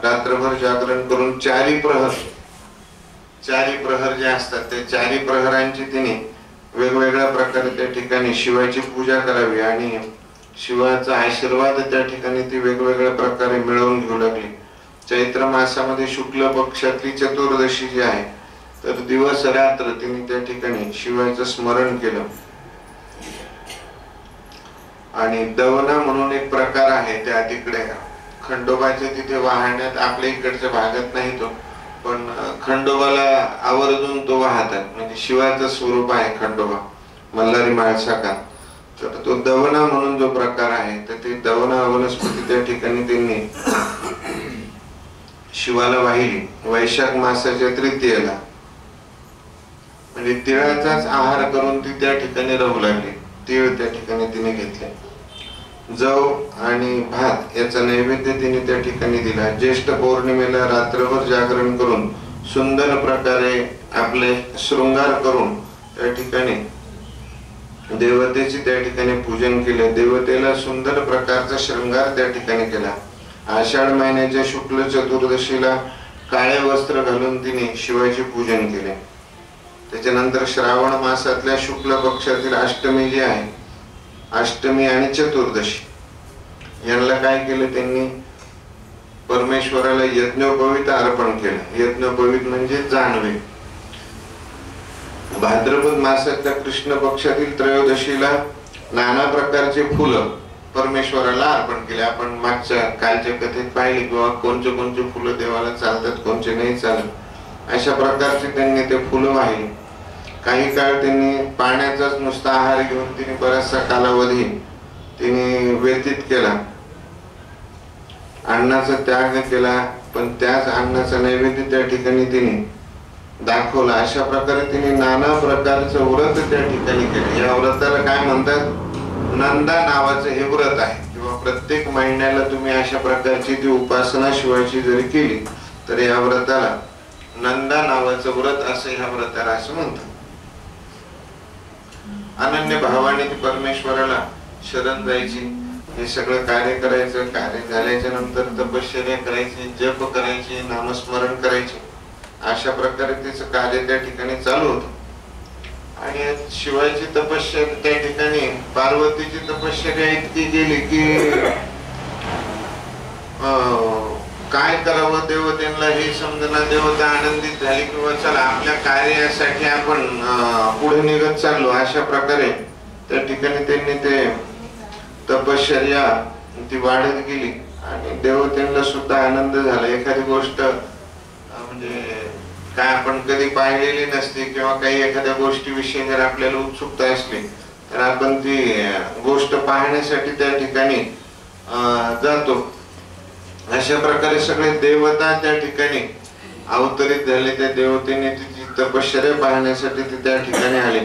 S3: रात्रभर जागरण करून चारी प्रहर जे असतात त्या चारी प्रहरांची तिने वेगवेगळ्या प्रकारे त्या ठिकाणी शिवाची पूजा करावी आणि शिवाचा आशीर्वाद त्या ठिकाणी ती वेगवेगळ्या प्रकारे मिळवून घेऊ लागली. चैत्र मासामध्ये शुक्ल पक्षातली चतुर्दशी जी आहे तर दिवस रात्र तिने त्या ठिकाणी शिवाचं स्मरण केलं. आणि दवना म्हणून एक प्रकार आहे त्या तिकडे खंडोबाच्या तिथे वाहण्यात आपल्या इकडच्या भागात नाही तो, पण खंडोबाला आवर्जून तो वाहतात. म्हणजे शिवाचं स्वरूप आहे खंडोबा मल्हारी माळसाका. तर तो दवना म्हणून जो प्रकार आहे तर ते दवना वनस्पती त्या ठिकाणी त्यांनी शिवाला वाहिली. वैशाख मासाच्या तृतीयेला म्हणजे तिळाचाच आहार करून ती त्या ठिकाणी राहू लागली. तीळ त्या ठिकाणी तिने घेतले. जव आणि भात याचा नैवेद्य तिने त्या ठिकाणी दिला. ज्येष्ठ पौर्णिमेला रात्रभर जागरण करून सुंदर प्रकारे आपले शृंगार करून त्या ठिकाणी देवतेचे त्या ठिकाणी पूजन केले. देवतेला सुंदर प्रकारचा शृंगार त्या ठिकाणी केला. आषाढ महिन्याच्या शुक्ल चतुर्दशीला काळे वस्त्र घालून तिने शिवाचे पूजन केले. त्याच्यानंतर श्रावण मासातल्या शुक्ल पक्षातील अष्टमी जी आहे, अष्टमी आणि चतुर्दशी यांना काय केलं त्यांनी परमेश्वराला यज्ञोपवीत अर्पण केलं. यज्ञोपवीत म्हणजे जानवे. भाद्रपद मासातल्या कृष्ण पक्षातील त्रयोदशीला नाना प्रकारचे फुलं परमेश्वराला अर्पण केले. आपण मागच्या कालच्या कथेत पाहिले किंवा कोणते कोणते फुलं देवाला चालतात कोणते नाही चालत अशा प्रकारचे त्यांनी ते फुलं वाहिली. काही काळ त्यांनी पाण्याचाच नुसता आहार घेऊन तिने बराचसा कालावधी तिने व्यतीत केला. अन्नाचा त्याग केला, पण त्याच अन्नाचा नैवेद्य त्या ठिकाणी तिने दाखवला. अशा प्रकारे तिने नाना प्रकारचं व्रत त्या ठिकाणी केले. या व्रताला काय म्हणतात? नंदा नावाचं हे व्रत आहे. किंवा प्रत्येक महिन्याला तुम्ही अशा प्रकारची ती उपासना शिवाची जरी केली तर या व्रताला नंदा नावाचं व्रत असं ह्या व्रताला असं म्हणतात. अनन्य भावाने ती परमेश्वराला शरण जायची, हे सगळं कार्य करायचं. कार्य झाल्याच्या नंतर तपश्चर्या करायची, जप करायची, नामस्मरण करायचे. अशा प्रकारे तिचं कार्य त्या ठिकाणी चालू होतं. आणि शिवाची तपश्चर्या त्या ठिकाणी पार्वतीची तपश्चर्या इतकी गेली की काय करावं देवतेला हे समजना. देवता आनंदित झाली किंवा चला आपल्या कार्यासाठी आपण पुढे निघत चाललो. अशा प्रकारे त्या ठिकाणी त्यांनी ते तपश्चर्या ती वाढत गेली आणि देवतेला सुद्धा आनंद झाला. एखादी गोष्ट म्हणजे काय आपण कधी पाहिलेली नसते किंवा काही एखाद्या गोष्टीविषयी जर आपल्याला उत्सुकता असली तर आपण ती गोष्ट पाहण्यासाठी त्या ठिकाणी जातो. अशा प्रकारे सगळे देवता त्या ठिकाणी अवतरित झाले. त्या देवतेने तिची तपश्चर्या पाहण्यासाठी ते त्या ठिकाणी आले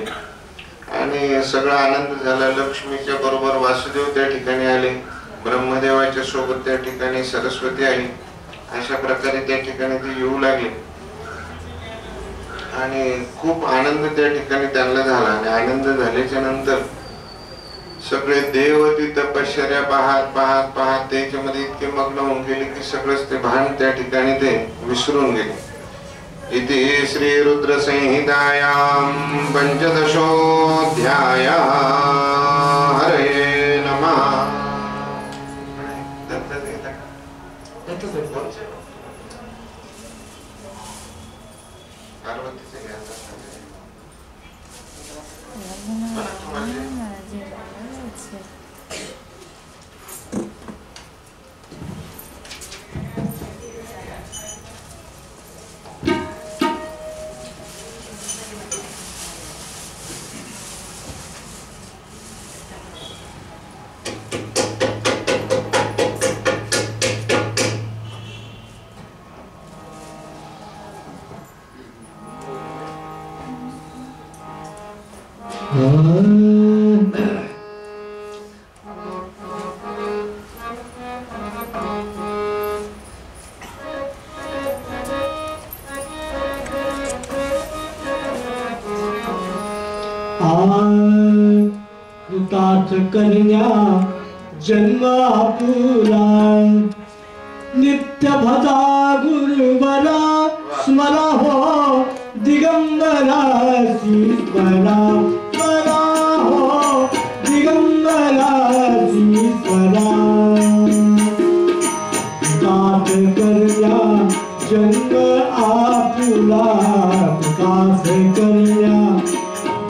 S3: आणि सगळा आनंद झाला. लक्ष्मीच्या बरोबर वासुदेव त्या ठिकाणी आले, ब्रह्मदेवाच्या सोबत त्या ठिकाणी सरस्वती आली. अशा प्रकारे त्या ठिकाणी ते येऊ लागले आणि खूप आनंद त्या ठिकाणी त्यांना झाला. आणि आनंद झाल्याच्या नंतर सगळे देव ती तपश्चर्या पाहत पाहत पाहत त्याच्यामध्ये इतके मग्न होऊन गेले की सगळंच ते भान त्या ठिकाणी ते विसरून गेले. इति श्री रुद्र संहितायां पंचदशोऽध्याय. हरे नमः.
S4: कृतार्थ करण्या जन्म आपुला नित्य भजा गुरुवरा स्मरा हो दिगंबरा ईश्वरा स्मरा हो दिगंबरा ईश्वरा कृतार्थ करण्या जन्म आपुला कृतार्थ करण्या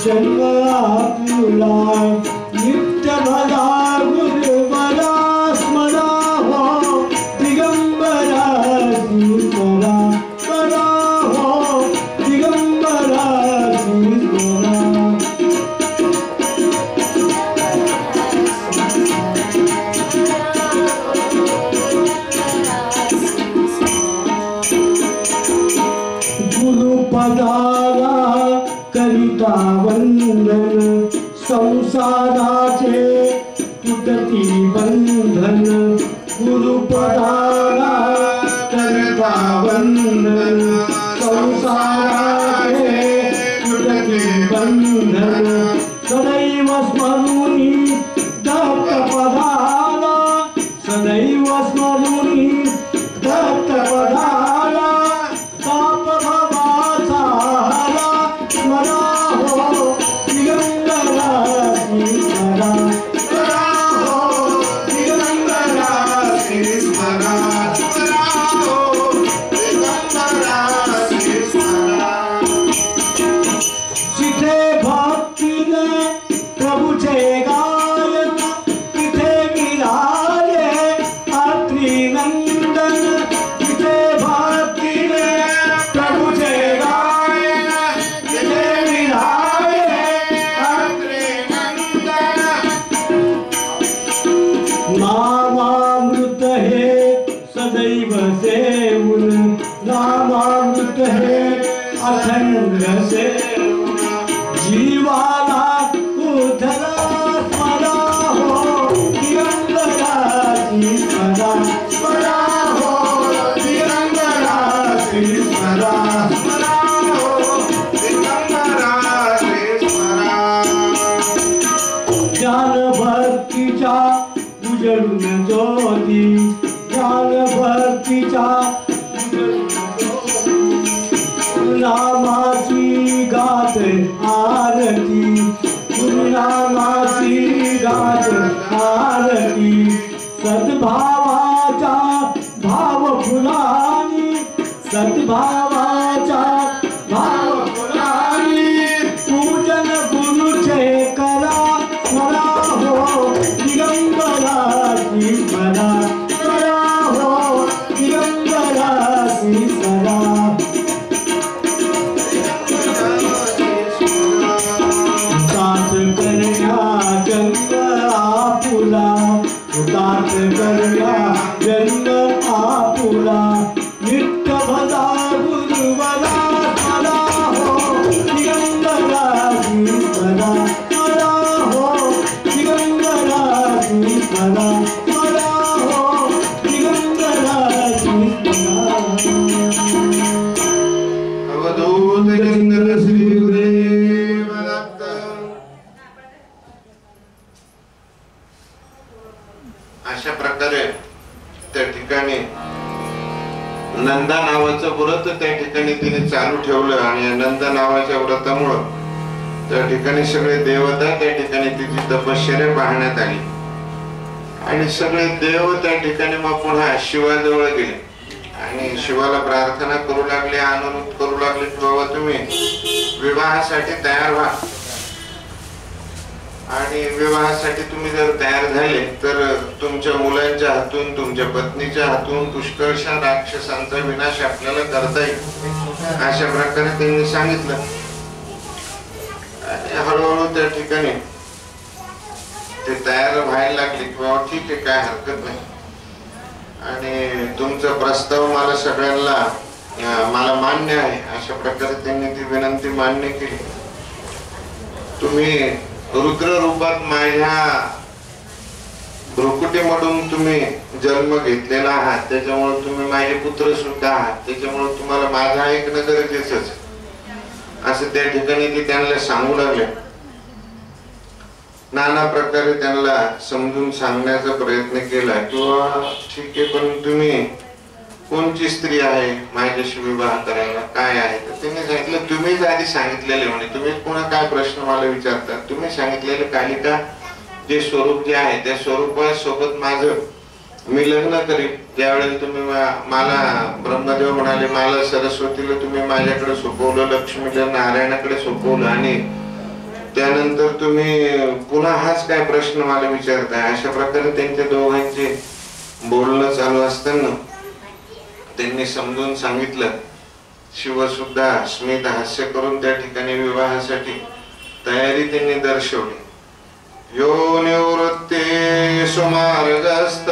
S4: जन्म आपुला नित्य भला गुरुवरा स्मरा हो दिगंबरा ईश्वरा स्मरा हो दिगंबरा ईश्वरा गुरुपदाला करिता वंदन संसाराचे तुटती बंधन गुरुपदाला करिता वंदन संसाराचे तुटती बंधन सदैव स्मरुनी दत्तपदाला सदैव स्मरुनी दत्तपदाला ताप भवाचा स्मरा हो दिगंबरा ईश्वरा स्मरा हो दिगंबरा ईश्वरा स्मरा हो दिगंबरा ईश्वरा जिथे भक्तीने प्रभूचे गायन तिथे मिळाले अत्रिनंदन जिथे भक्तीने प्रभूचे गायन तिथे मिळाले अत्रिनंदन नामामृत हे सदैव सेवून नामामृत हे अखंड सेवून जीवाला उधरा स्मरा हो दिगंबरा ईश्वरा स्मरा हो दिगंबरा ईश्वरा स्मरा हो दिगंबरा ईश्वरा ज्ञान भक्तीच्या उजळून ज्योती ज्ञान भक्तीच्या उजळून ज्योती नामाची गात आरती गुरुनामाची गात आरती सद्भावाच्या भाव फुलानी सद्भावाच्या भाव फुलानी पूजन गुरुचे करा स्मरा हो दिगंबरा ईश्वरा स्मरा हो दिगंबरा ईश्वरा कृतार्थ करण्या जन्म आपुला कृतार्थ करण्या जन्म आपुला नित्य भजा गुरुवरा स्मरा हो दिगंबरा ईश्वरा स्मरा हो दिगंबरा ईश्वरा स्मरा हो दिगंबरा ईश्वरा
S3: अवधूत चंद्र श्री गुरुदेव दत्त. अशा प्रकारे त्या ठिकाणी नंदा नावाचं व्रत त्या ठिकाणी तिने चालू ठेवलं आणि नंदा नावाच्या व्रतामुळं त्या ठिकाणी सगळे देवता त्या ठिकाणी तिची तपश्चर्या पाहण्यात आली आणि सगळे देव त्या ठिकाणी मग पुन्हा शिवाजवळ गेले आणि शिवाला प्रार्थना करू लागले अनुरोध करू लागले की बाबा तुम्ही विवाहासाठी तयार व्हा आणि विवाहासाठी तुम्ही जर तयार झाले तर तुमच्या मुलांच्या हातून तुमच्या पत्नीच्या हातून पुष्कळशा राक्षसांचा विनाश आपल्याला करता येईल अशा प्रकारे त्यांनी सांगितलं आणि हळूहळू त्या ठिकाणी ते तयार व्हायला लागले की बाबा ठीक आहे काय हरकत नाही आणि तुमचा प्रस्ताव मला सगळ्यांना मला मान्य आहे अशा प्रकारे त्यांनी ती विनंती मान्य केली तुम्ही रुद्र रूपात माझ्या भ्रुकुटीमधून तुम्ही जन्म घेतलेला आहात, त्याच्यामुळे तुम्ही माझे पुत्र सुद्धा आहात, त्याच्यामुळे तुम्हाला माझं ऐकणं गरजेचंच असं त्या ठिकाणी ते त्यांना सांगू लागले. नाना प्रकारे त्यांना समजून सांगण्याचा प्रयत्न केला किंवा ठीक आहे, पण तुम्ही कोणची स्त्री आहे माझ्याशी विवाह करायला, काय आहे? तर त्यांनी सांगितलं तुम्हीच आधी सांगितलेले म्हणे, तुम्ही पुन्हा काय प्रश्न मला विचारता? तुम्ही सांगितलेले कालिका जे स्वरूप जे आहे त्या स्वरूपासोबत माझं मी लग्न करीन. ज्यावेळेला तुम्ही मला ब्रह्मदेव म्हणाले मला सरस्वतीला तुम्ही माझ्याकडे सोपवलं, लक्ष्मीला नारायणाकडे सोपवलं आणि त्यानंतर तुम्ही पुन्हा हाच काय प्रश्न मला विचारताय? अशा प्रकारे त्यांच्या दोघांचे बोलणं चालू असताना त्यांनी समजून सांगितलं. शिव सुद्धा स्मित हास्य करून त्या ठिकाणी विवाहासाठी तयारी त्यांनी दर्शवली. यो निवृत्ते सुमार्गस्थ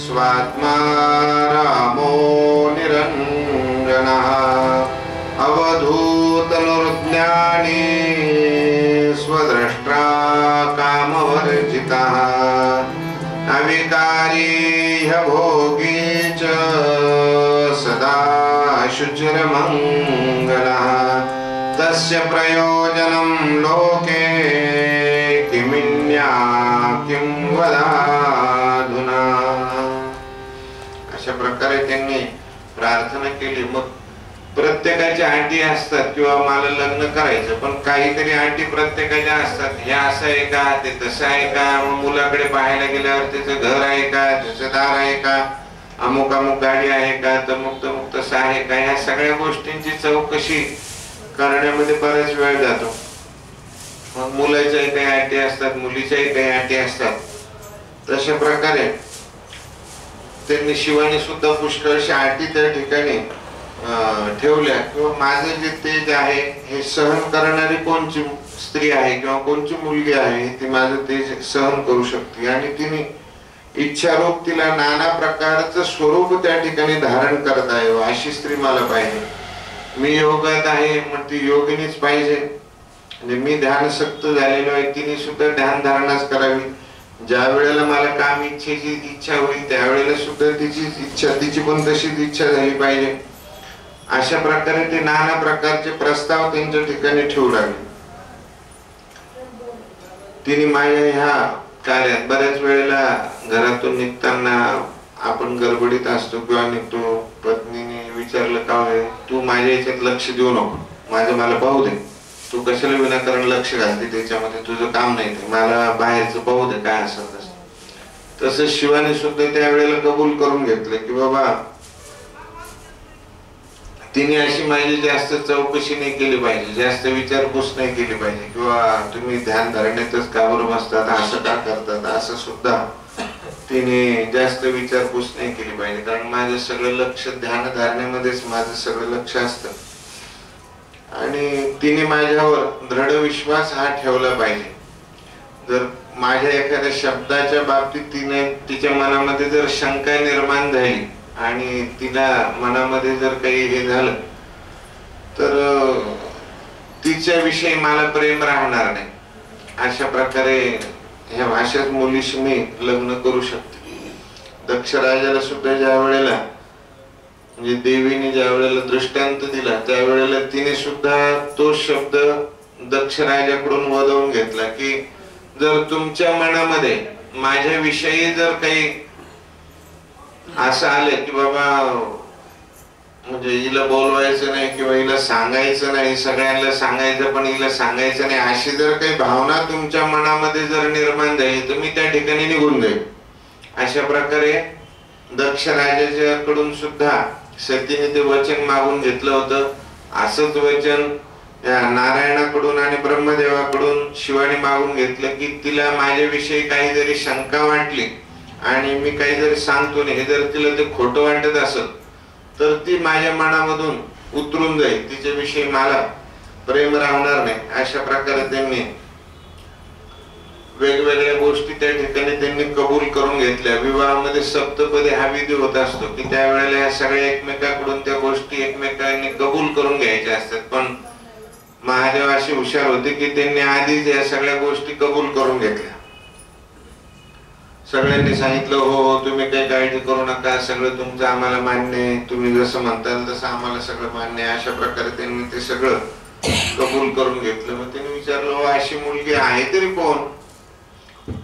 S3: स्वात्मा रामो निरंजनः अवधूत नुर्ज्ञानी स्वद्रष्ट्रा कामवर्जितः अविकारी भोगी च सदा शुचिरमङ्गलः तस्य प्रयोजनं लोके किमिन्या किं वदाधुना. अशा प्रकारे त्यांनी प्रार्थना केली. मग प्रत्येकाच्या अटी असतात किंवा मला लग्न करायचं, पण काहीतरी अटी प्रत्येकाच्या असतात. हे असं आहे का, ते तसं आहे का, मग मुलाकडे पाहायला गेल्यावर त्याचं घर आहे का, त्याचं दार आहे का, अमुक अमुक गाडी आहे का, तमुक तमुक तसं आहे का, ह्या सगळ्या गोष्टींची चौकशी करण्यामध्ये बराच वेळ जातो. मग मुलाच्याही काही अटी असतात, मुलीच्याही काही अटी असतात. तशा प्रकारे त्यांनी शिवाने सुद्धा पुष्कळशा अटी त्या ठिकाणी ठेवल्या किंवा माझं जे तेज आहे हे सहन करणारी कोणची स्त्री आहे किंवा कोणची मुलगी आहे ती माझं तेज सहन करू शकते आणि तिने इच्छारूप तिला नाना प्रकारचं स्वरूप त्या ठिकाणी धारण करता यावं अशी स्त्री मला पाहिजे. मी योगात आहे मग ती योगिनीच पाहिजे. म्हणजे मी ध्यानसक्त झालेलो आहे, तिने सुद्धा ध्यान धारणाच करावी. ज्या वेळेला मला काम इच्छेची इच्छा होईल त्यावेळेला सुद्धा तिची पण तशीच इच्छा झाली पाहिजे. अशा प्रकारे ते नाना प्रकारचे प्रस्ताव त्यांच्या ठिकाणी ठेवू लागले. तिने माझ्या ह्या कार्यात बऱ्याच वेळेला घरातून निघताना आपण गडबडीत असतो किंवा निघतो, पत्नीने विचारलं का तू माझ्या याच्यात लक्ष देऊ नको, माझं मला पाहू दे, तू कशाला विनाकारण लक्ष घालते त्याच्यामध्ये, तुझं काम नाही ते, मला बाहेरचं पाहू दे काय असेल तसं. तसं शिवाने सुद्धा त्यावेळेला कबूल करून घेतलं की बाबा तिने अशी माझी जास्त चौकशी नाही केली पाहिजे, जास्त विचारपूस नाही केली पाहिजे किंवा तुम्ही ध्यान धारणेतच का बरं बसतात, असं का करतात, असं सुद्धा तिने जास्त विचारपूस नाही केली पाहिजे. कारण माझं सगळं लक्ष ध्यान धारणेमध्येच माझं सगळं लक्ष असतं आणि तिने माझ्यावर दृढ विश्वास हा ठेवला पाहिजे. जर माझ्या एखाद्या शब्दाच्या बाबतीत तिच्या मनामध्ये जर शंका निर्माण झाली आणि तिला मनामध्ये जर काही हे झालं तर तिच्याविषयी मला प्रेम राहणार नाही. अशा प्रकारे ह्या अशाच मुलीशी मी लग्न करू शकते. दक्ष राजाला सुद्धा ज्या वेळेला म्हणजे देवीने ज्या वेळेला दृष्टांत दिला त्यावेळेला तिने सुद्धा तो शब्द दक्ष राजाकडून वदवून घेतला की जर तुमच्या मनामध्ये माझ्याविषयी जर काही असं आलं की बाबा म्हणजे हिला बोलवायचं नाही किंवा हिला सांगायचं नाही, सगळ्यांना सांगायचं पण हिला सांगायचं नाही, अशी जर काही भावना तुमच्या मनामध्ये जर निर्माण झाली तर मी त्या ठिकाणी निघून जाईल. अशा प्रकारे दक्ष राजाच्याकडून सुद्धा सतीने ते वचन मागून घेतलं होतं. असंच वचन नारायणाकडून आणि ब्रह्मदेवाकडून शिवाने मागून घेतलं की तिला माझ्याविषयी काही जरी शंका वाटली आणि मी काही जरी सांगतो हे जर तिला ते खोटं वाटत असेल तर ती माझ्या मनामधून उतरून जाईल, तिच्याविषयी मला प्रेम राहणार नाही. अशा प्रकारे त्यांनी वेगवेगळ्या गोष्टी त्या ठिकाणी त्यांनी कबूल करून घेतल्या. विवाहामध्ये सप्तपदी हा विधी होत असतो की त्यावेळेला या सगळ्या एकमेकांकडून त्या गोष्टी एकमेकांनी कबूल करून घ्यायच्या असतात. पण महादेव असे हुशार होते की त्यांनी आधीच या सगळ्या गोष्टी कबूल करून घेतल्या. सगळ्यांनी सांगितलं हो तुम्ही काही काळजी करू नका, सगळं तुमचं आम्हाला मान्य आहे, तुम्ही जसं म्हणताल तसं आम्हाला सगळं मान्य आहे. अशा प्रकारे त्यांनी ते सगळं कबूल करून घेतलं. मग त्यांनी विचारलं अशी मुलगी आहे तरी कोण,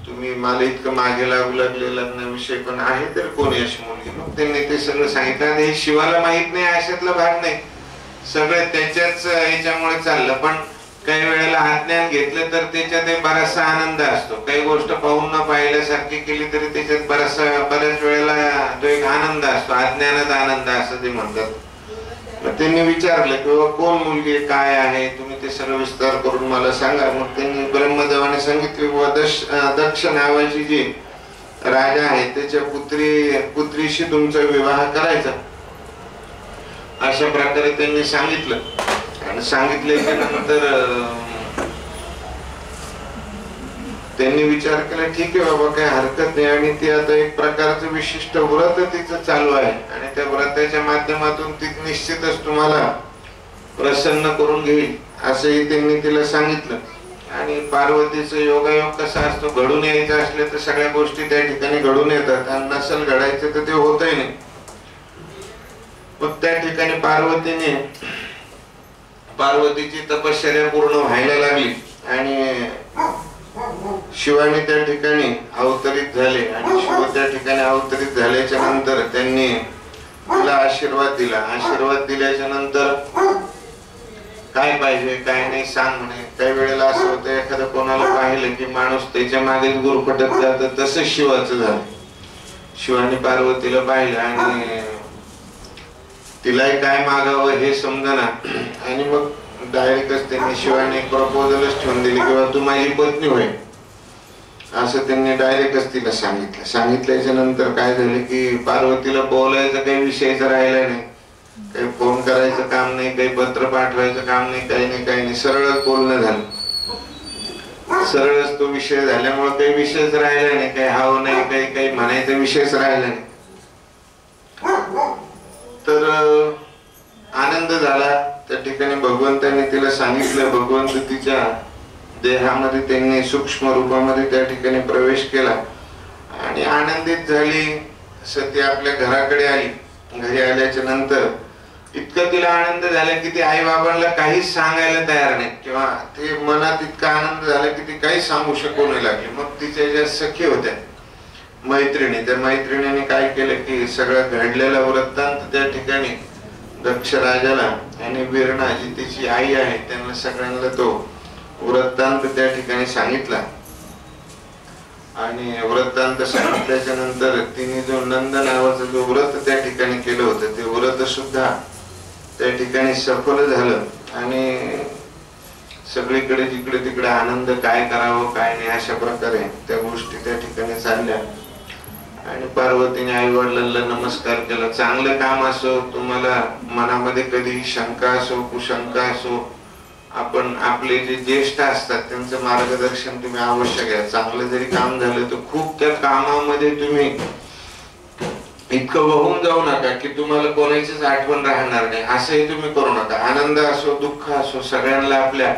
S3: तुम्ही मला इतकं मागे लागू लागले लग्नाविषयी, पण आहे तरी कोण अशी मुलगी. मग त्यांनी ते सगळं सांगितलं. आणि हे शिवाला माहित नाही अशातला भाग नाही, सगळं त्याच्याच याच्यामुळे चाललं. पण काही वेळेला अज्ञान घेतलं तर त्याच्यात बराचसा आनंद असतो. काही गोष्ट पाहून न पाहिल्यासारखी केली तरी त्याच्यात बऱ्याच वेळेला तो एक आनंद असतो, अज्ञानात आनंद असं ते म्हणतात. मग त्यांनी विचारलं की कोण मुलगी काय आहे, तुम्ही ते सगळं विस्तार करून मला सांगा. मग त्यांनी ब्रह्मदेवाने सांगितले दक्ष नावाची जी राजा आहे त्याच्या पुत्रीशी तुमचा विवाह करायचा, अशा प्रकारे त्यांनी सांगितलं. आणि सांगितल्याच्या नंतर त्यांनी विचार केला ठीक आहे बाबा काही हरकत नाही. आणि ती आता एक प्रकारचं विशिष्ट व्रत तिचं चालू आहे आणि त्या व्रताच्या माध्यमातून ती निश्चितच तुम्हाला प्रसन्न करून घेईल असंही त्यांनी तिला सांगितलं. आणि पार्वतीचं योगायोग कसा असतो, घडून यायचं असले तर सगळ्या गोष्टी त्या ठिकाणी घडून येतात आणि नसल घडायचं तर ते होतही नाही. मग त्या ठिकाणी पार्वतीची तपश्चर्या पूर्ण व्हायला लागली आणि शिवाने त्या ठिकाणी अवतरित झाले. आणि शिव त्या ठिकाणी अवतरित झाल्याच्या नंतर त्यांनी तिला आशीर्वाद दिला. आशीर्वाद दिल्याच्या नंतर काय पाहिजे काय नाही सांग म्हणे. काही वेळेला असं होतं एखादं कोणाला पाहिलं की माणूस त्याच्या मागेच गुरफटत जात, तसंच शिवाचं झालं. शिवाने पार्वतीला पाहिलं आणि तिलाही काय मागावं हे समजना. आणि मग डायरेक्टच त्यांनी शिवाने प्रपोजलच ठेवून दिली किंवा तू माझी पत्नी होय असं त्यांनी डायरेक्टच तिला सांगितलं. सांगितल्याच्या नंतर काय झालं की पार्वतीला बोलायचं काही विषयच राहिला नाही, काही फोन करायचं काम नाही, काही पत्र पाठवायचं काम नाही, काही नाही, सरळच बोलणं झालं. सरळच तो विषय झाल्यामुळे काही विषयच राहिला नाही, काही हाव नाही, काही म्हणायचा विषयच राहिला नाही. तर आनंद झाला. त्या ठिकाणी भगवंतांनी तिला सांगितलं. भगवंत तिच्या देहामध्ये त्यांनी सूक्ष्म रूपामध्ये त्या ठिकाणी प्रवेश केला आणि आनंदित झाली. सती आपल्या घराकडे आली. घरी आल्याच्या नंतर इतकं तिला आनंद झाला की ती आई बाबांना काहीच सांगायला तयार नाही किंवा ते मनात इतका आनंद झाला की ती काही सांगू शकू नाही लागली. मग तिच्या ज्या सखी होत्या मैत्रिणी, त्या मैत्रिणीने काय केलं की सगळं घडलेला वृत्तांत त्या ठिकाणी दक्ष राजाला आणि वीरणा जी तिची आई आहे त्यांना सगळ्यांना तो वृत्तांत त्या ठिकाणी सांगितला. आणि वृत्तांत सांगितल्याच्या नंतर तिने जो नंद नावाचं जो व्रत त्या ठिकाणी केलं होतं ते व्रत सुद्धा त्या ठिकाणी सफल झालं. आणि सगळीकडे जिकडे तिकडे आनंद, काय करावं काय नाही अशा प्रकारे त्या गोष्टी त्या ठिकाणी चालल्या. आणि पार्वतीने आई वडिलांना नमस्कार केला. चांगलं काम असो, तुम्हाला मनामध्ये कधी शंका असो कुशंका असो, आपण आपले जे ज्येष्ठ असतात त्यांचं मार्गदर्शन तुम्ही अवश्य घ्या. चांगलं जरी काम झालं तर खूप त्या कामामध्ये तुम्ही इतकं वाहून जाऊ नका की तुम्हाला कोणाचीच आठवण राहणार नाही, असंही तुम्ही करू नका. आनंद असो दुःख असो सगळ्यांना आपल्या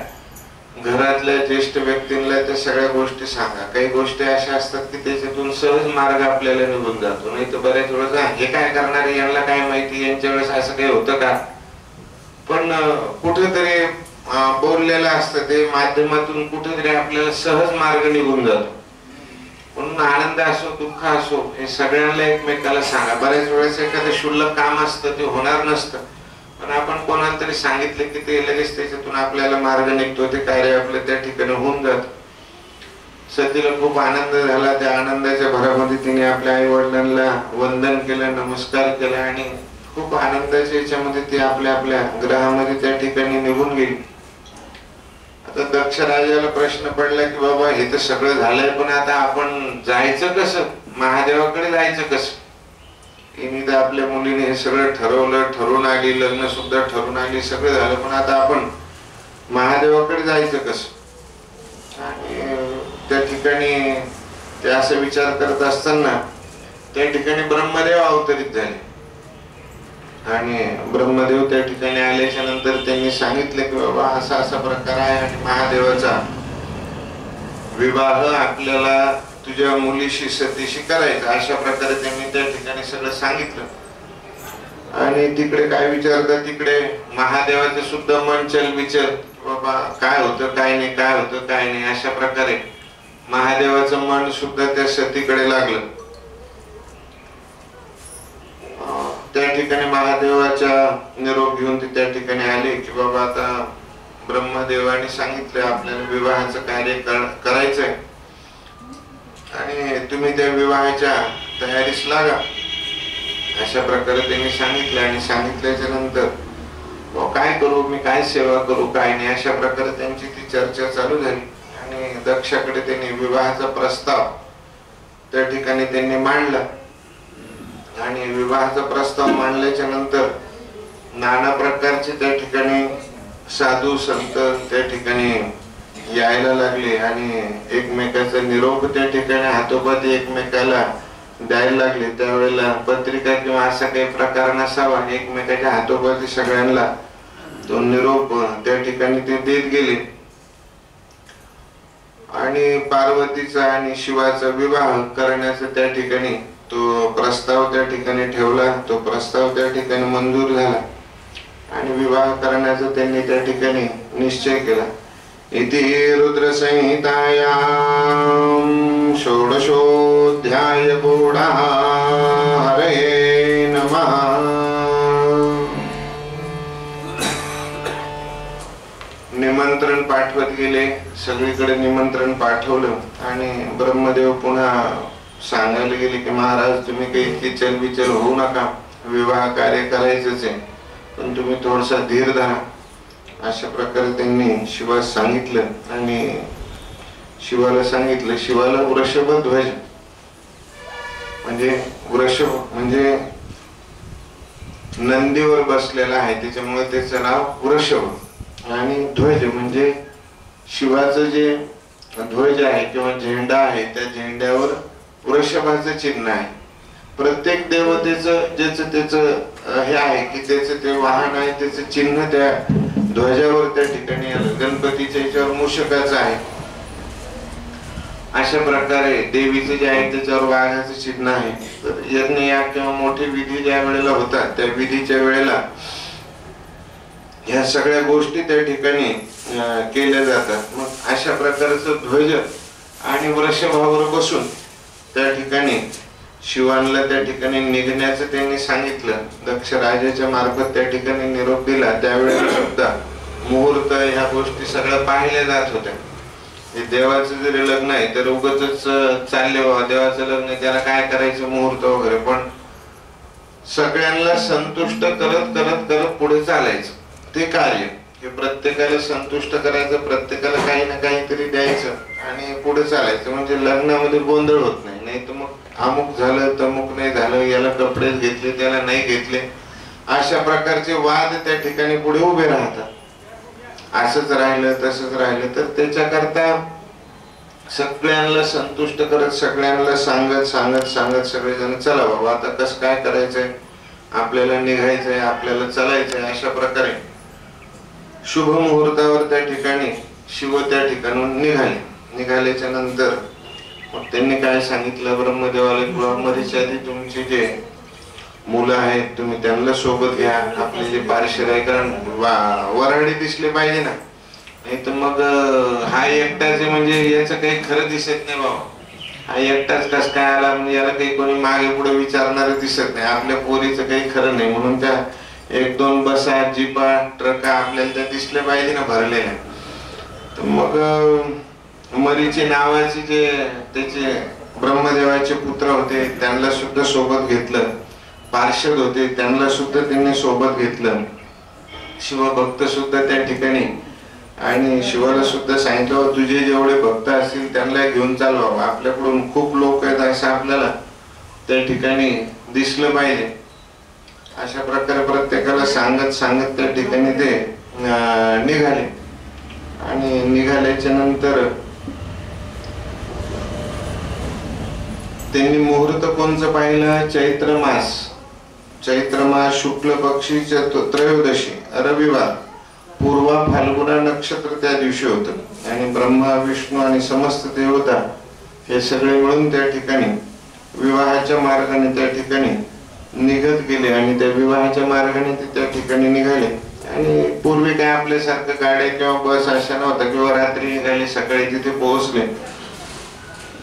S3: घरातल्या ज्येष्ठ व्यक्तींना त्या सगळ्या गोष्टी सांगा. काही गोष्टी अशा असतात की त्याच्यातून सहज मार्ग आपल्याला निघून जातो. नाही तर बऱ्याच वेळेस हे काय करणार, यांना काय माहिती, यांच्या वेळेस असं काही होतं का. पण कुठेतरी बोललेलं असतं ते माध्यमातून कुठेतरी आपल्याला सहज मार्ग निघून जातो. म्हणून आनंद असो दुःख असो हे सगळ्यांना एकमेकाला सांगा. बऱ्याच वेळेस एखादं क्षुल्लक काम असतं ते होणार नसतं, पण आपण कोणाला तरी सांगितलं की ते लगेच त्याच्यातून आपल्याला मार्ग निघतो, ते कार्य आपलं त्या ठिकाणी होऊन जात. सतीला खूप आनंद झाला. त्या आनंदाच्या भरामध्ये तिने आपल्या आई वडिलांना वंदन केलं, नमस्कार केला आणि खूप आनंदाच्या याच्यामध्ये ती आपल्या आपल्या ग्रहामध्ये त्या ठिकाणी निघून गेली. आता दक्ष राजाला प्रश्न पडला की बाबा हे तर सगळं झालंय पण आता आपण जायचं कसं, महादेवाकडे जायचं कसं. हिने तर आपल्या मुलीने हे सगळं ठरवलं, ठरवून आली, लग्न सुद्धा ठरवून आली, सगळं झालं, पण आता आपण महादेवाकडे जायचं कसं. आणि त्या ठिकाणी ते असं विचार करत असताना त्या ठिकाणी ब्रह्मदेव अवतरित झाले. आणि ब्रह्मदेव त्या ठिकाणी आल्याच्या नंतर त्यांनी सांगितले की बाबा असा असा प्रकार आहे आणि महादेवाचा विवाह आपल्याला तुझ्या मुलीशी सतीशी करायचा, अशा प्रकारे त्यांनी त्या ठिकाणी सगळं सांगितलं. आणि तिकडे काय विचारतात, तिकडे महादेवाचे सुद्धा मन चलबिचल, बाबा काय होतं काय नाही, काय होतं काय नाही, अशा प्रकारे महादेवाचं मन सुद्धा त्या सतीकडे लागलं. त्या ठिकाणी महादेवाच्या निरोप घेऊन ते त्या ठिकाणी आले की बाबा आता ब्रह्मदेवाने सांगितलं आपल्याला विवाहाचं कार्य करायचंय आणि तुम्ही त्या विवाहाच्या तयारीस लागा, अशा प्रकारे त्यांनी सांगितलं. आणि सांगितल्याच्या नंतर काय करू, मी काय सेवा करू काय नाही, अशा प्रकारे त्यांची ती चर्चा चालू झाली. आणि दक्षाकडे त्यांनी विवाहाचा प्रस्ताव त्या ठिकाणी त्यांनी मांडला. आणि विवाहाचा प्रस्ताव मांडल्याच्या नंतर नाना प्रकारचे त्या ठिकाणी साधू संत त्या ठिकाणी यायला लागले आणि एकमेकाचा निरोप त्या ठिकाणी हातोपाती एकमेकाला द्यायला लागले. त्यावेळेला पत्रिका किंवा असा काही प्रकार नसावा, एकमेकाच्या हातोपाती सगळ्यांना तो निरोप त्या ठिकाणी ते देत गेले. आणि पार्वतीचा आणि शिवाचा विवाह करण्याचा त्या ठिकाणी तो प्रस्ताव त्या ठिकाणी ठेवला. तो प्रस्ताव त्या ठिकाणी मंजूर झाला आणि विवाह करण्याचा त्यांनी त्या ठिकाणी निश्चय केला. इति रुद्र संहितायां षोडशोऽध्याय गूढः. हरे नमः. निमंत्रण पाठवत गेले, सगळीकडे निमंत्रण पाठवलं. आणि ब्रह्मदेव पुन्हा सांगायला गेले की महाराज तुम्ही काही इतकी चलबिचल होऊ नका, विवाह कार्य करायचंच आहे, पण तुम्ही थोडासा धीर धरा, अशा प्रकारे त्यांनी शिवास सांगितलं. आणि शिवाला सांगितलं, शिवाला वृषभ ध्वज म्हणजे वृषभ म्हणजे नंदीवर बसलेला आहे त्याच्यामुळे त्याचं नाव वृषभ. आणि ध्वज म्हणजे शिवाचं जे ध्वज आहे किंवा झेंडा आहे त्या झेंड्यावर वृषभाचं चिन्ह आहे. प्रत्येक देवतेचं ज्याचं त्याचं हे आहे की त्याचं ते वाहन आहे, त्याचं चिन्ह त्या ध्वजावर त्या ठिकाणी आलं. गणपतीच्या याच्यावर मूषकाचं आहे, अशा प्रकारे देवीचं जे आहे त्याच्यावर वाघाचं चिन्ह आहे. तर यज्ञ याग किंवा मोठी विधी ज्या वेळेला होतात त्या विधीच्या वेळेला ह्या सगळ्या गोष्टी त्या ठिकाणी केल्या जातात. मग अशा प्रकारचं ध्वज आणि वृषभावर बसून त्या ठिकाणी शिवांना त्या ठिकाणी निघण्याचं त्यांनी सांगितलं. दक्ष राजाच्या मार्फत त्या ठिकाणी निरोप दिला. त्यावेळेला सुद्धा मुहूर्त ह्या गोष्टी सगळ्या पाहिल्या जात होत्या. हे देवाचं जरी लग्न आहे तर उगाचच चालले बाबा देवाचं लग्न त्याला काय करायचं मुहूर्त वगैरे, पण सगळ्यांना संतुष्ट करत करत करत पुढे चालायचं ते कार्य. हे प्रत्येकाला संतुष्ट करायचं, प्रत्येकाला काही ना काहीतरी द्यायचं आणि पुढे चालायचं. म्हणजे लग्नामध्ये गोंधळ होत नाही. नाही तर मग अमुक झालं तमुक नाही झालं, याला कपडेच घेतले त्याला नाही घेतले, अशा प्रकारचे वाद त्या ठिकाणी पुढे उभे राहतात. असंच राहिलं तसंच राहिलं तर त्याच्याकरता सगळ्यांना संतुष्ट करत सगळ्यांना सांगत सांगत सांगत सगळेजण चला बाबा आता कसं काय करायचंय, आपल्याला निघायचंय, आपल्याला चालायचंय, अशा प्रकारे शुभ मुहूर्तावर त्या ठिकाणी शिव त्या ठिकाणून निघाल्याच्या नंतर मग त्यांनी काय सांगितलं ब्रह्मदेवाला, ब्रह्मदेवाच्या आधी तुमची जे मुलं आहेत तुम्ही त्यांना सोबत घ्या, आपले जे पार्षद आहे, कारण वराडी दिसले पाहिजे ना, नाही तर मग हा एकटाच म्हणजे याचं काही खरं दिसत नाही बाबा, हा एकटाच कस काय आला म्हणजे याला काही कोणी मागे पुढे विचारणार दिसत नाही, आपल्या पोरीचं काही खरं नाही, म्हणून त्या एक दोन बसा जीपा ट्रका आपल्याला त्या दिसल्या पाहिजे ना भरलेल्या. तर मग मरीचे नावाचे जे त्याचे ब्रह्मदेवाचे पुत्र होते त्यांना सुद्धा सोबत घेतलं, पार्षद होते त्यांना सुद्धा त्यांनी सोबत घेतलं, शिवभक्त सुद्धा त्या ठिकाणी, आणि शिवाला सुद्धा सांगितलं तुझे जेवढे भक्त असतील त्यांना घेऊन चाल बाबा, आपल्याकडून खूप लोक आहेत असं आपल्याला त्या ठिकाणी दिसलं पाहिजे. अशा प्रकारे प्रत्येकाला सांगत सांगत त्या ठिकाणी ते निघाले. आणि निघाल्याच्या नंतर त्यांनी मुहूर्त कोणचं पाहिलं, चैत्र मास, चैत्र मास शुक्ल पक्षी त्रयोदशी रविवार पूर्वा फाल्गुना नक्षत्र त्या दिवशी होतं आणि ब्रह्मा विष्णू आणि समस्त देवता हे सगळे मिळून त्या ठिकाणी विवाहाच्या मार्गाने त्या ठिकाणी निघत गेले आणि त्या विवाहाच्या मार्गाने ते त्या ठिकाणी निघाले. आणि पूर्वी काय आपल्यासारखं गाड्या किंवा बस अशा नव्हता किंवा रात्री निघाले सकाळी तिथे पोहोचले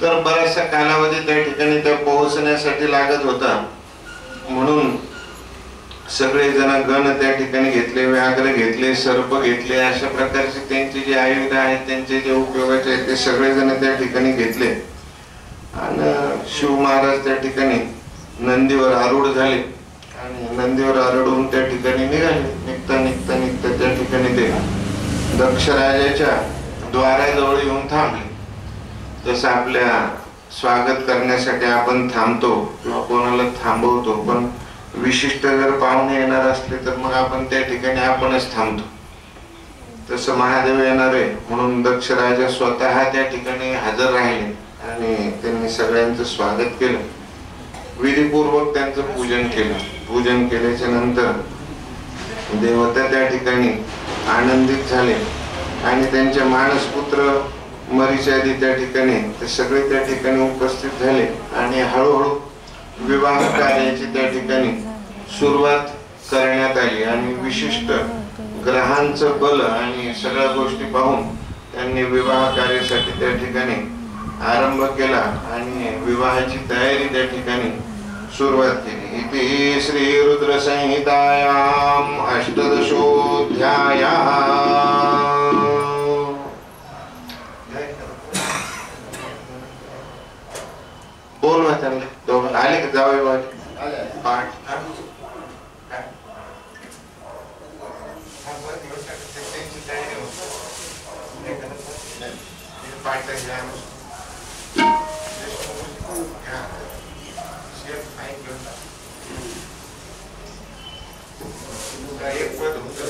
S3: तर बराचसा कालावधी त्या ठिकाणी त्या पोहोचण्यासाठी लागत होता. म्हणून सगळे जण गण त्या ठिकाणी घेतले, व्याघ्र घेतले, सर्प घेतले, अशा प्रकारचे त्यांचे जे आयुध आहेत त्यांचे जे उपयोगाचे आहेत ते सगळे जण त्या ठिकाणी घेतले. आणि शिव महाराज त्या ठिकाणी नंदीवर आरूढ झाले आणि नंदीवर आरूढ त्या ठिकाणी निघाले. निघता निघता निघता त्या ठिकाणी ते दक्ष राजाच्या द्वाराजवळ येऊन थांबले. जसं आपल्या स्वागत करण्यासाठी आपण थांबतो किंवा कोणाला थांबवतो, पण विशिष्ट जर पाहुणे येणार असले तर मग आपण त्या ठिकाणी आपणच थांबतो. तसं महादेव येणार आहे म्हणून दक्ष राजा स्वतः त्या ठिकाणी हजर राहिले आणि त्यांनी सगळ्यांचं स्वागत केलं. विधीपूर्वक त्यांचं पूजन केलं. पूजन केल्याच्या नंतर देवता त्या ठिकाणी आनंदित झाले आणि त्यांचे मानसपुत्र मरीचादी त्या ठिकाणी ते सगळे त्या ठिकाणी उपस्थित झाले आणि हळूहळू विवाह कार्याची त्या ठिकाणी सुरुवात करण्यात आली. आणि विशिष्ट ग्रहांचं बल आणि सगळ्या गोष्टी पाहून त्यांनी विवाह कार्यासाठी त्या ठिकाणी आरंभ केला आणि विवाहाची तयारी त्या ठिकाणी सुरुवात केली. इति श्री रुद्र संहितायाम अष्टदशोऽध्यायः. बोलवा त्यांना दोघं आले का जावई पाठ एक पद होत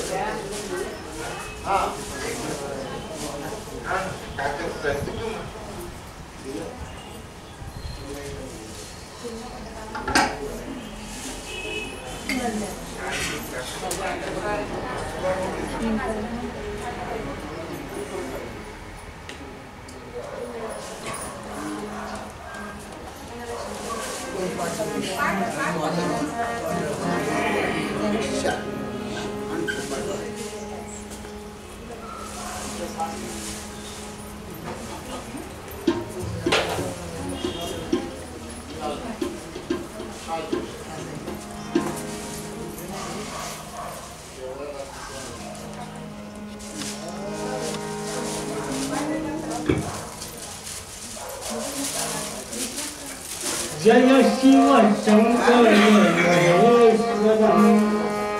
S4: जय शिव शंकर महेश्वरम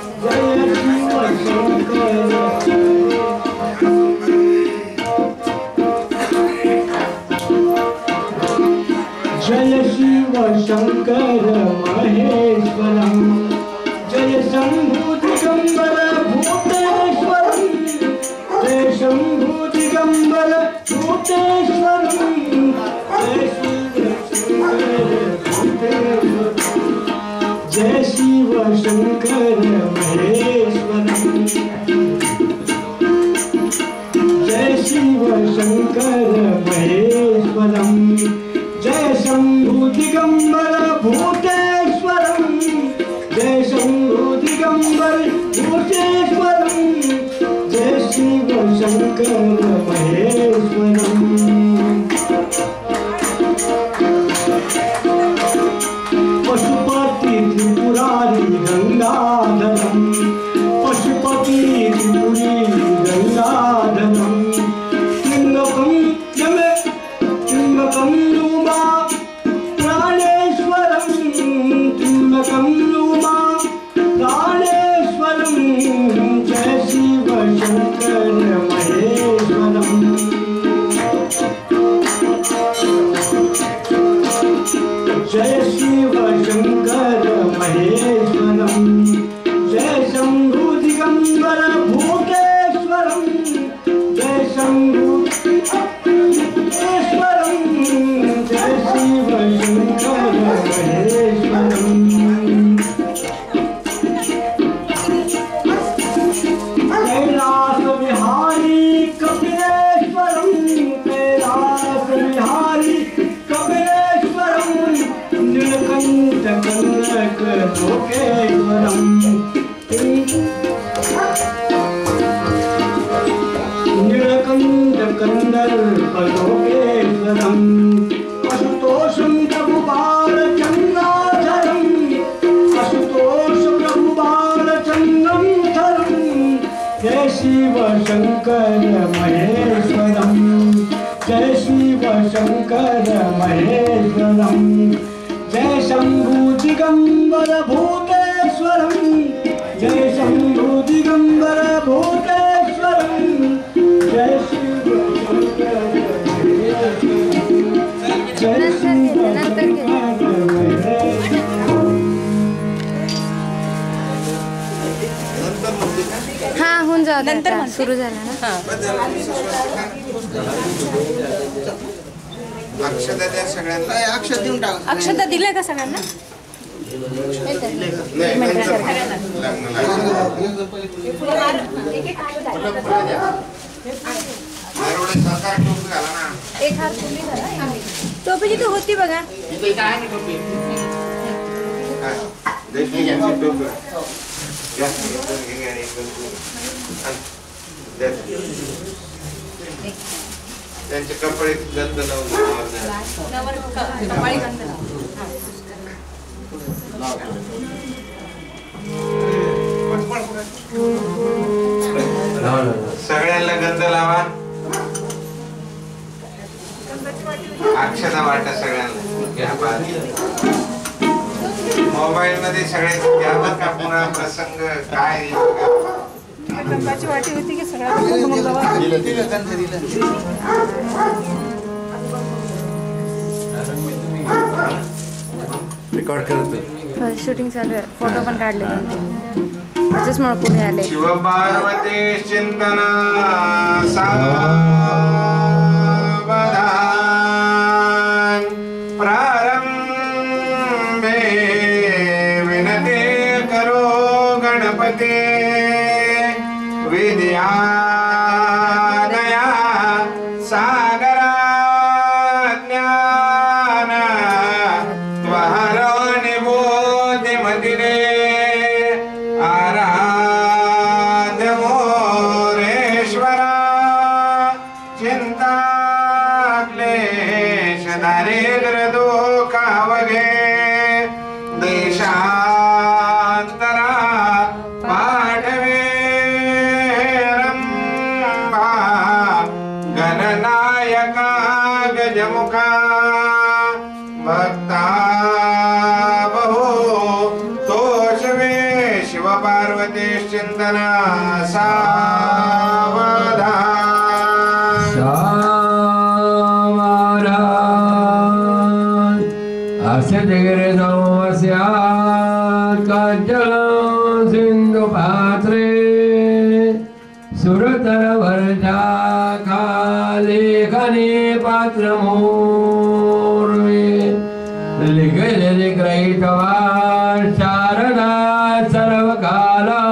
S4: जय शिव शंकर जय शिव शंकर महेश्वरम जय शंभु दिगंबर भूतेश्वरम जय शंभु दिगंबर भूतेश्वरम जय जय शिव शंकर महेश्वरम जय शिव शंकर महेश्वरम जय शंभु दिगंबर भूतेश्वरम जय शंभु दिगंबर भूतेश्वरम जय शिव शंकर महेश्वरम पशुपति त्रिपुरारी गंगाधर पुनर्पलोकेश्वरम् आशुतोषं प्रभु बालचन्द्राधरम् आशुतोष प्रभु बालचन्द्रधरम् जय शिव शंकर महेश्वरम् जय शिव शंकर महेश्वरम् जय शंभु दिगंबर भूतेश्वरम् जय शंभु दिगंबर भूतेश्वरम् जय शिव शंकर महेश्वरम् जय शिव शंकर महेश्वरम्
S5: हा होऊन जाऊ नंतर सुरू झाला ना
S3: अक्षता द्या सगळ्यांना.
S6: अक्षत देऊन टाक.
S5: अक्षता दिल्या का सगळ्यांना
S3: नाही, नंतर लग्न एवढे 7-8 टोपी घाला ना.
S5: एक हात तुम्ही धरा, टोपीची तर होती बघा
S3: काय? देशी घ्या टोपी. जास्त घेऊन घ्या आणि एकदम द्या. त्यांचे कपडे गंध लावून सगळ्यांना गंध लावा. अक्षता वाटा सगळ्यांना. मोबाईल मध्ये सगळे घ्यावं का पुन्हा प्रसंग काय
S5: गंधाची वाटी होती की सगळ्या
S3: रेकॉर्ड करत
S5: शूटिंग चालू आहे फोटो पण काढले त्याच्याच मुळे पुढे आले
S3: शिव पार्वती चिंतन सावधान प्रारंभे विनते करो गणपते विद्या दया सागरा ज्ञान त्वहरो निबोधि मदिरे आराध्य मोरेश्वरा चिंता क्लेश दारिद्र्य दुःखावघे देशांतरा पाठवे रंभा गणनायका गजमुखा भक्ता बहु तोषवे शिव पार्वती चिंतन सावधान
S7: सावधान अस्य जगरे समस्यात् काञ्चनं सिन्धुपात्रे सुरतरवर्षा कालेखने पात्रमूर्वे लिखिले ग्रहीतवान् शारदा सर्वकाला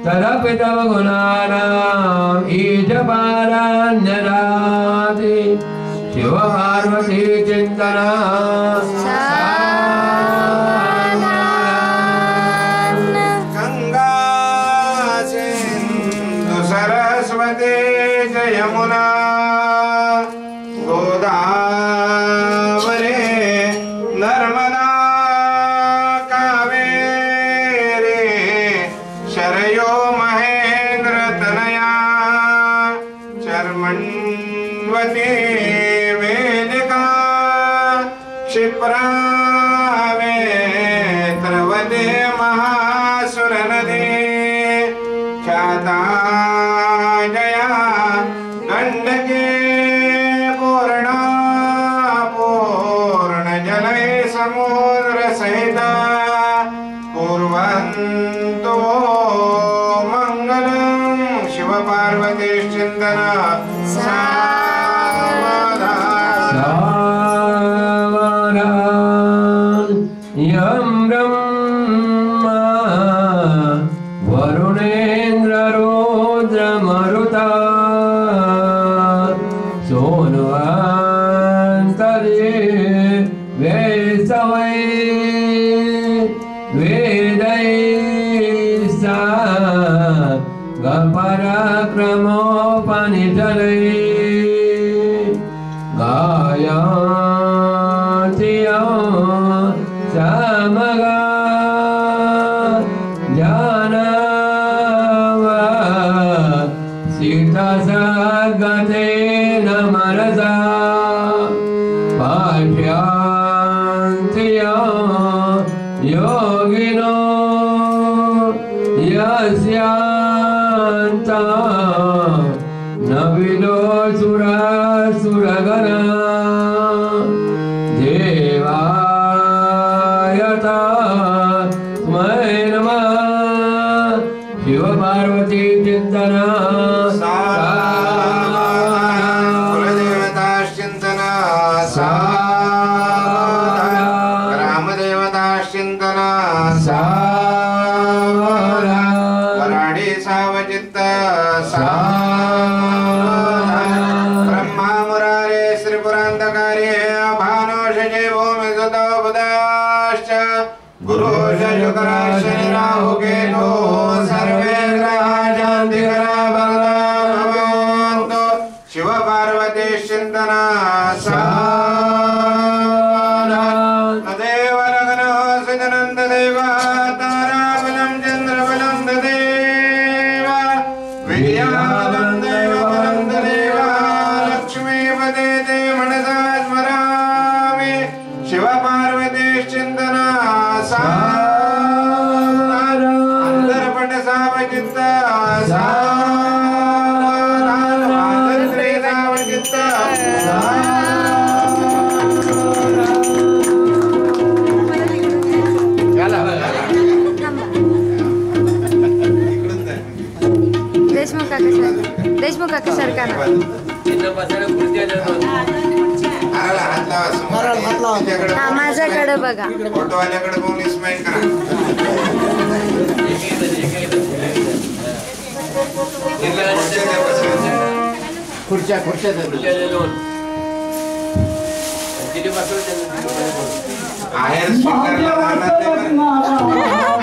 S7: तरपि तव गुणानाम् ईशपारान्यदाति शिव पार्वती चिन्तना
S3: गंगा सिंधु सरस्वती जयमुना गोदावरी नर्मदा कावेरी शरयो महेंद्र तनया चर्मण्वती वेदिका क्षिप्रा वेत्रवती महासुर नदी ख्याता जया गंडकी पूर्णा पूर्ण जलय समुद्र सहित कुर्वन्तो मंगलम शिव पार्वती चिंतन सावधान
S7: सावधान यं ब्रह्मा वरुणेन्द्र रुद्रमरुता सोऽनुवन्तरे वेसवै वेदैः सा गपराक्रमोपनिषद मनसा पाठ्यांत्रिया योगिनो यस्यांता नविलो सुरगणा देवायता स्मै नमः शिव पार्वती चिंतना
S3: कुलदेवताश्चिंतना ग्रामदेवताश्चिंतना वराडी सावचित्त ब्रह्मा मुरारे श्रीपुरांतकारी भानोषजे भूमि सुतो बुधाश्च गुरुश शुक्र शनि राहु केतु सर्वे ग्रहा शांतिकरा वरदा भवन्तु शिव पार्वती चिंतना तदेव नगनो सुजनंद देव ताराबलं चंद्रबलं तदेव विद्याबलं देवबलं तदेव लक्ष्मीपदे ते मनसा स्मरामि शिव पार्वती चिंतना अंतरपट सावचित्त आदर्त्री सावचित्त
S5: देशमुख काका सरकार हा माझ्याकडे बघा
S3: फोटोवाल्याकडे बघून स्माईल करा
S1: खुर्च्या
S3: आहेर स्वीकारला जाणार नाही बरं.